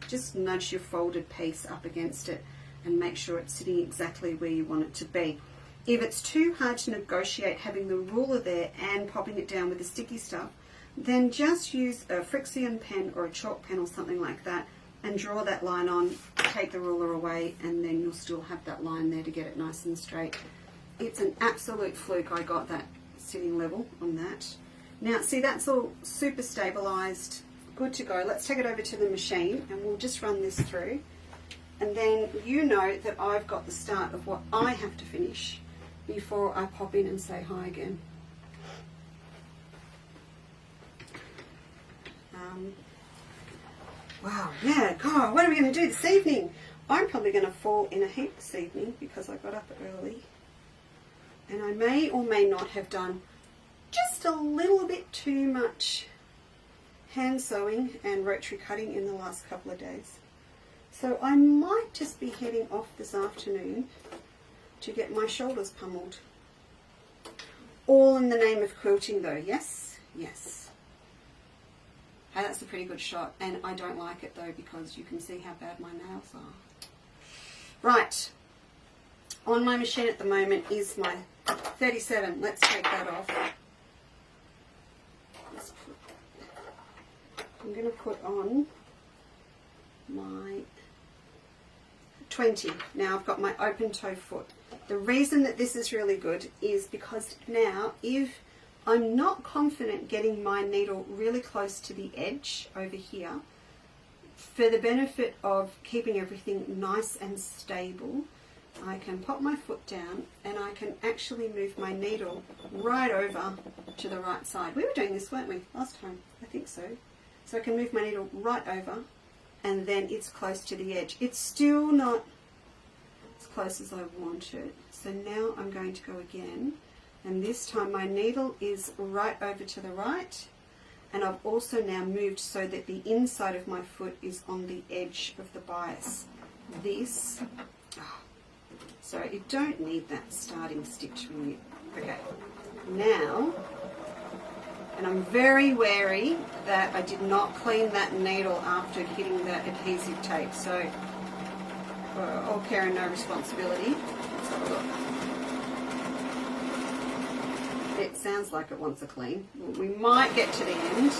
just nudge your folded piece up against it and make sure it's sitting exactly where you want it to be. If it's too hard to negotiate having the ruler there and popping it down with the sticky stuff, then just use a Frixion pen or a chalk pen or something like that and draw that line on, take the ruler away, and then you'll still have that line there to get it nice and straight. It's an absolute fluke I got that sitting level on that. Now, see, that's all super stabilized, good to go. Let's take it over to the machine and we'll just run this through. And then you know that I've got the start of what I have to finish before I pop in and say hi again. Wow, yeah, God, what are we going to do this evening? I'm probably going to fall in a heap this evening because I got up early. And I may or may not have done just a little bit too much hand sewing and rotary cutting in the last couple of days. So I might just be heading off this afternoon to get my shoulders pummeled. All in the name of quilting though, yes? Yes. Hey, that's a pretty good shot, and I don't like it though because you can see how bad my nails are. Right, on my machine at the moment is my 37. Let's take that off. I'm going to put on my 20. Now I've got my open toe foot. The reason that this is really good is because now if I'm not confident getting my needle really close to the edge over here, for the benefit of keeping everything nice and stable, I can pop my foot down and I can actually move my needle right over to the right side. We were doing this, weren't we, last time? I think so. So I can move my needle right over and then it's close to the edge. It's still not as close as I want it. So now I'm going to go again. And this time my needle is right over to the right, and I've also now moved so that the inside of my foot is on the edge of the bias. This, so you don't need that starting stitch when you, okay, now, and I'm very wary that I did not clean that needle after hitting the adhesive tape, so all care and no responsibility. Let's have a look. It sounds like it wants a clean. We might get to the end.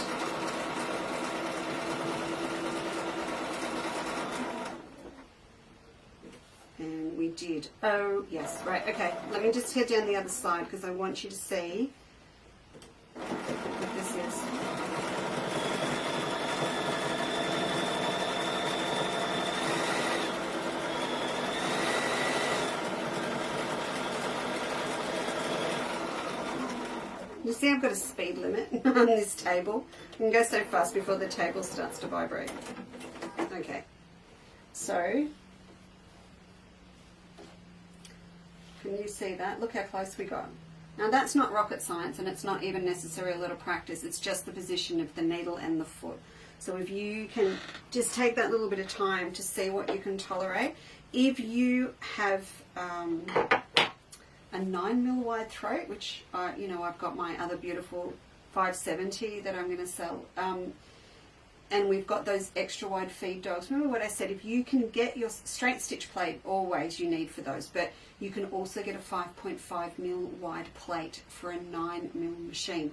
And we did. Oh, yes, right, okay. Let me just head down the other side because I want you to see what this is. You see I've got a speed limit on this table. I can go so fast before the table starts to vibrate. Okay, so can you see that? Look how close we got. Now that's not rocket science and it's not even necessarily a lot of practice. It's just the position of the needle and the foot. So if you can just take that little bit of time to see what you can tolerate. If you have a 9mm wide throat, which you know, I've got my other beautiful 570 that I'm going to sell, and we've got those extra wide feed dogs. Remember what I said, if you can get your straight stitch plate, always you need for those, but you can also get a 5.5mm wide plate for a 9mm machine.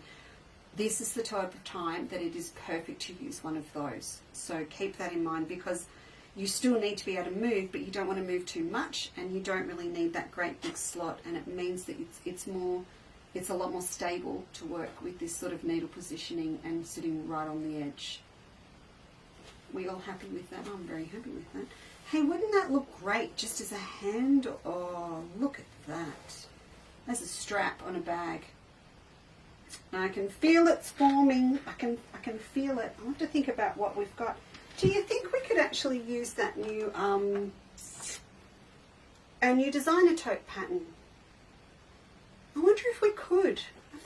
This is the type of time that it is perfect to use one of those. So keep that in mind, because you still need to be able to move, but you don't want to move too much, and you don't really need that great big slot, and it means that it's a lot more stable to work with this sort of needle positioning and sitting right on the edge. We all happy with that? I'm very happy with that. Hey, wouldn't that look great just as a hand? Oh, look at that. As a strap on a bag. And I can feel it's forming. I can feel it. I'll have to think about what we've got. Do you think we could actually use that new our new designer tote pattern? I wonder if we could. I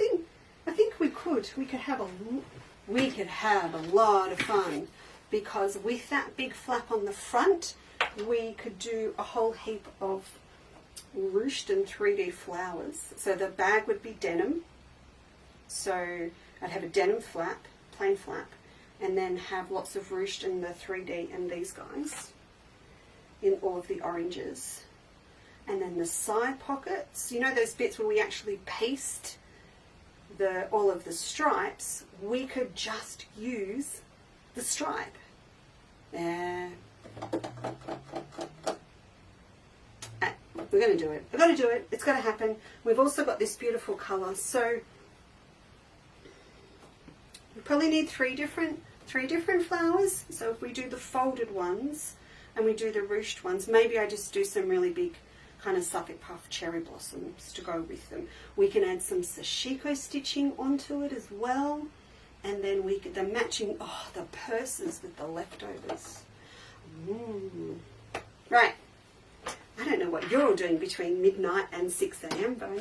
think we could. We could have a lot of fun, because with that big flap on the front, we could do a whole heap of ruched and 3D flowers. So the bag would be denim. So I'd have a denim flap, plain flap, and then have lots of ruched and the 3D and these guys in all of the oranges. And then the side pockets, you know those bits where we actually paste all of the stripes, we could just use the stripe. We're going to do it. We're going to do it. It's going to happen. We've also got this beautiful colour. So We probably need three different flowers. So if we do the folded ones and we do the ruched ones, maybe I just do some really big kind of Suffolk puff cherry blossoms to go with them. We can add some sashiko stitching onto it as well. And then we get the matching, the purses with the leftovers. Right. I don't know what you're all doing between midnight and 6 a.m, but I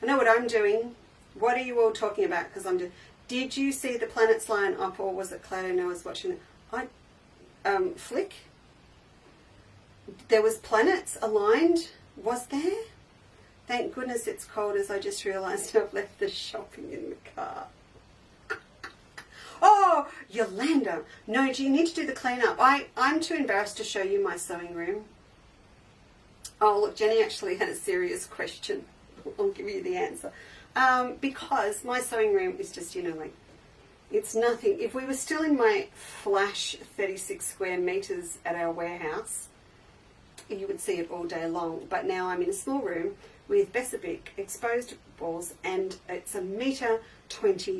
know what I'm doing. What are you all talking about? Because did you see the planets line up, or was it Claudio Noah's watching it? Flick? There was planets aligned, was there? Thank goodness it's cold, as I just realised I've left the shopping in the car. Oh, Yolanda. No, do you need to do the clean up? I'm too embarrassed to show you my sewing room. Oh, look, Jenny actually had a serious question. I'll give you the answer. Because my sewing room is just, it's nothing. If we were still in my flash 36 square metres at our warehouse, you would see it all day long. But now I'm in a small room with Besabic exposed walls, and it's 1.20 metre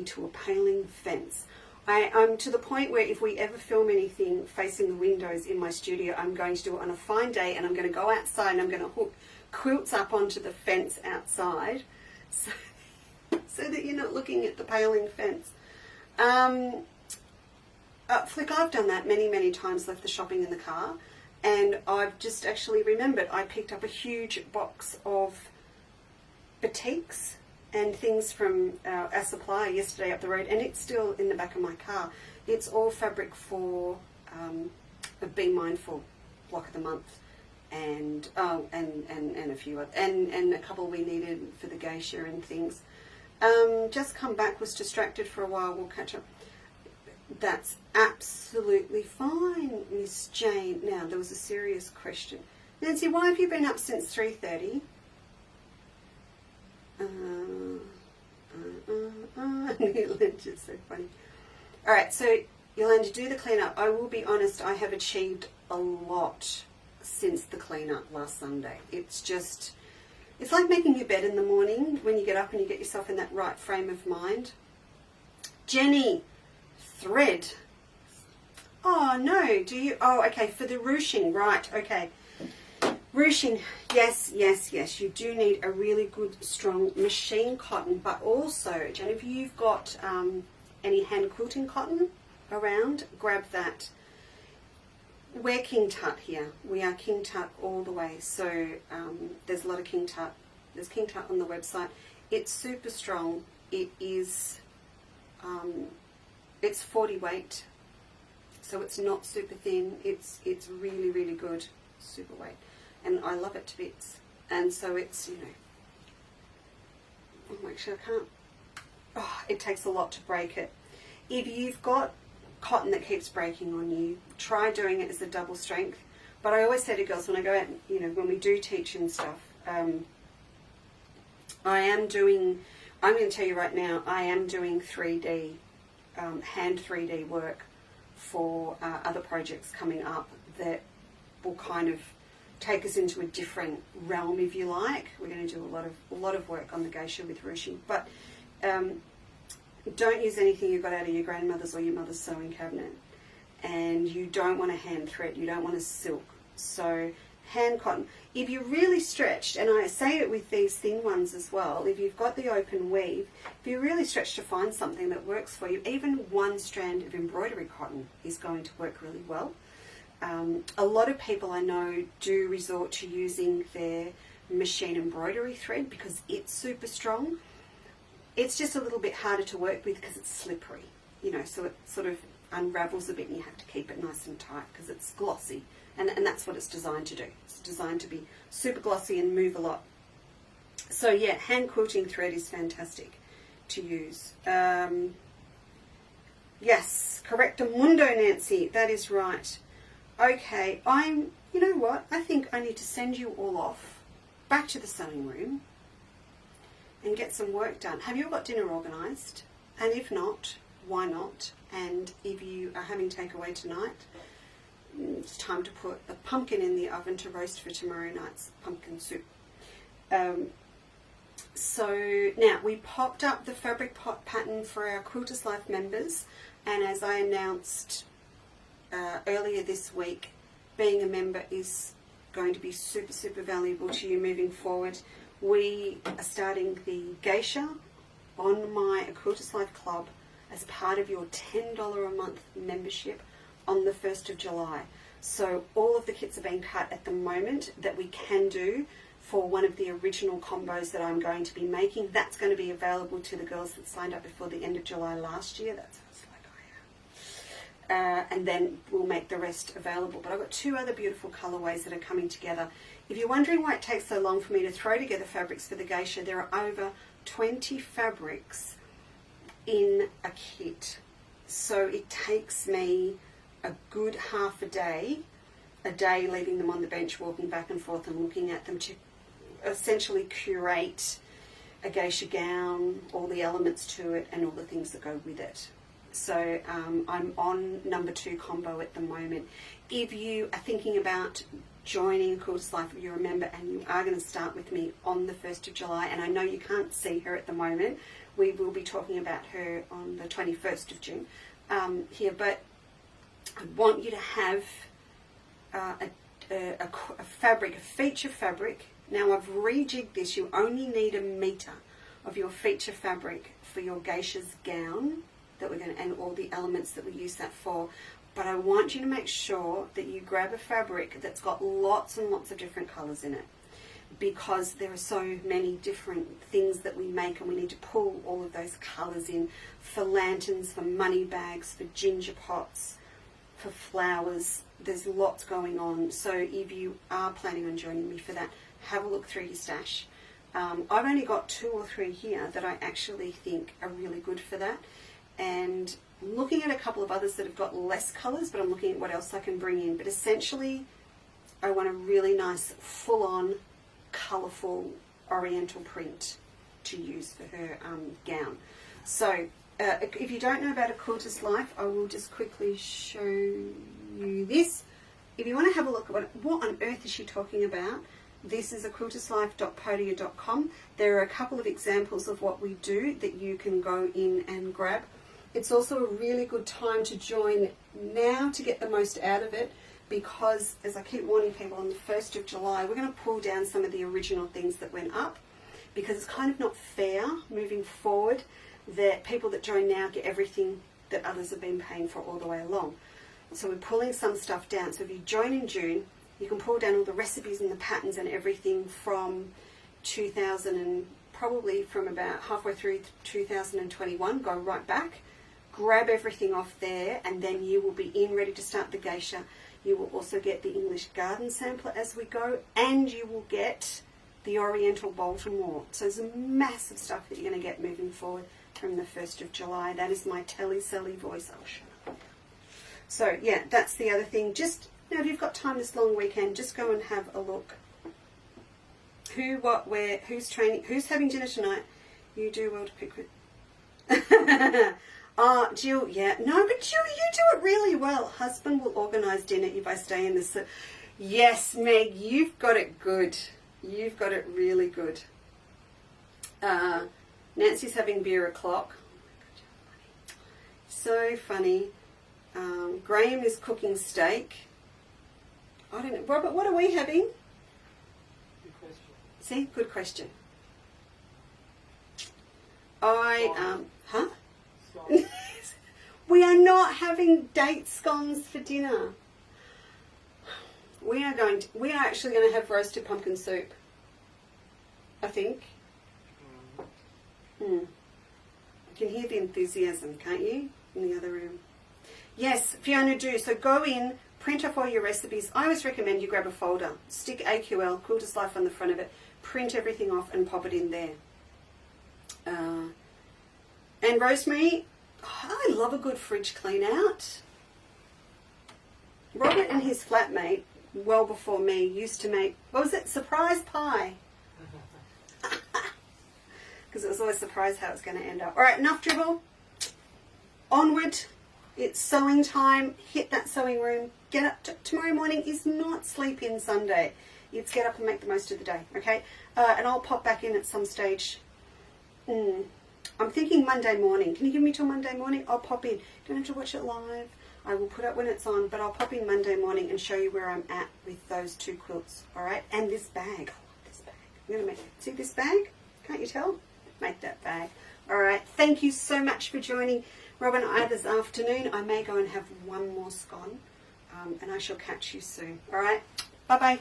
to a paling fence. I'm to the point where if we ever film anything facing the windows in my studio, I'm going to do it on a fine day, and I'm going to go outside and I'm going to hook quilts up onto the fence outside so that you're not looking at the paling fence. Flick, I've done that many times, left the shopping in the car, and I've just actually remembered I picked up a huge box of batiks and things from our supplier yesterday up the road, and it's still in the back of my car. It's all fabric for Be Mindful block of the month, and a few other, and a couple we needed for the geisha and things. Just come back, was distracted for a while, we'll catch up. That's absolutely fine, Miss Jane. Now, there was a serious question. Nancy, why have you been up since 3:30? Yolanda's so funny. Alright, so Yolanda, do the cleanup. I will be honest, I have achieved a lot since the cleanup last Sunday. It's like making your bed in the morning when you get up and you get yourself in that right frame of mind. Jenny, thread. Oh no, do you? Oh, okay, for the ruching, right, okay. Ruching, yes, you do need a really good, strong machine cotton, but also, Jen, if you've got any hand quilting cotton around, grab that. We're King Tut here. We are King Tut all the way, so there's a lot of King Tut. There's King Tut on the website. It's super strong. It is, it's 40 weight, so it's not super thin. It's really, really good, super weight. And I love it to bits. And so it's, actually I can't, it takes a lot to break it. If you've got cotton that keeps breaking on you, try doing it as a double strength. But I always say to girls when I go out, when we do teach and stuff, I'm going to tell you right now, I am doing 3D, hand 3D work for other projects coming up that will kind of take us into a different realm, if you like. We're going to do a lot of work on the geisha with ruching, but don't use anything you got out of your grandmother's or your mother's sewing cabinet, and you don't want to hand thread, you don't want to silk. So hand cotton. If you're really stretched, and I say it with these thin ones as well, if you've got the open weave, if you're really stretched to find something that works for you, even one strand of embroidery cotton is going to work really well. A lot of people I know do resort to using their machine embroidery thread because it's super strong. It's just a little bit harder to work with because it's slippery, so it sort of unravels a bit and you have to keep it nice and tight because it's glossy, and that's what it's designed to do. It's designed to be super glossy and move a lot. So yeah, hand quilting thread is fantastic to use. Yes, correctamundo, Nancy, that is right. Okay, you know what, I think I need to send you all off back to the sewing room and get some work done. Have you all got dinner organised? And if not, why not? And if you are having takeaway tonight, it's time to put a pumpkin in the oven to roast for tomorrow night's pumpkin soup. So now we popped up the fabric pot pattern for our Quilters Life members, and as I announced earlier this week, being a member is going to be super, super valuable to you moving forward. We are starting the geisha on my Quilters Life Club as part of your $10 a month membership on the 1st of July. So all of the kits are being cut at the moment that we can do for one of the original combos that I'm going to be making. That's going to be available to the girls that signed up before the end of July last year. That's like I am. And then we'll make the rest available. But I've got two other beautiful colourways that are coming together. If you're wondering why it takes so long for me to throw together fabrics for the geisha, there are over 20 fabrics in a kit. So it takes me a good half a day leaving them on the bench, walking back and forth and looking at them to essentially curate a geisha gown, all the elements to it and all the things that go with it. So I'm on number 2 combo at the moment. If you are thinking about joining Quilters Life, if you're a member and you are going to start with me on the 1st of July, and I know you can't see her at the moment, we will be talking about her on the 21st of June here, but I want you to have a fabric, a feature fabric. Now I've rejigged this. You only need 1 metre of your feature fabric for your geisha's gown that we're going to, and all the elements that we use that for. But I want you to make sure that you grab a fabric that's got lots and lots of different colours in it, because there are so many different things that we make and we need to pull all of those colours in for lanterns, for money bags, for ginger pots, for flowers. There's lots going on. So if you are planning on joining me for that, have a look through your stash. I've only got 2 or 3 here that I actually think are really good for that. And I'm looking at a couple of others that have got less colours, but I'm looking at what else I can bring in. But essentially, I want a really nice, full-on, colourful oriental print to use for her gown. So if you don't know about a Quilters Life, I will just quickly show you this. If you want to have a look at what on earth is she talking about, this is a quilterslife.podia.com. There are a couple of examples of what we do that you can go in and grab. It's also a really good time to join now to get the most out of it, because, as I keep warning people, on the 1st of July, we're going to pull down some of the original things that went up, because it's kind of not fair moving forward that people that join now get everything that others have been paying for all the way along. So we're pulling some stuff down. So if you join in June, you can pull down all the recipes and the patterns and everything from 2000 and probably from about halfway through 2021, go right back, grab everything off there, and then you will be in ready to start the geisha. You will also get the English garden sampler as we go, and you will get the Oriental Baltimore. So there's a massive stuff that you're going to get moving forward from the 1st of July. That is my telly-selly voice. I'll shut up. So yeah, that's the other thing. Just, you know, if you've got time this long weekend, just go and have a look. Who, what, where, who's training, who's having dinner tonight? You do well to pick with. Jill, yeah. No, but Jill, you do it really well. Husband will organise dinner if I stay in this. Yes, Meg, you've got it good. You've got it really good. Nancy's having beer o'clock. So funny. Graham is cooking steak. I don't know. Robert, what are we having? Good question. See, good question. Huh? Scones. We are not having date scones for dinner. We are actually going to have roasted pumpkin soup, I think. You can hear the enthusiasm, can't you, in the other room? Yes, Fiona, do. So go in, print off all your recipes. I always recommend you grab a folder, stick AQL, Quilters Life on the front of it, print everything off and pop it in there. And Rosemary, I love a good fridge clean out. Robert and his flatmate, well before me, used to make, what was it, surprise pie? Because it was always a surprise how it's going to end up. All right, enough dribble. Onward. It's sewing time. Hit that sewing room. Get up. Tomorrow morning is not sleep in Sunday. It's get up and make the most of the day, okay? And I'll pop back in at some stage I'm thinking Monday morning. Can you give me till Monday morning? I'll pop in. Don't have to watch it live. I will put it when it's on, but I'll pop in Monday morning and show you where I'm at with those 2 quilts. All right, and this bag. I love this bag. I'm gonna see this bag. Can't you tell? Make that bag. All right. Thank you so much for joining Rob and I this afternoon. I may go and have one more scone, and I shall catch you soon. All right. Bye bye.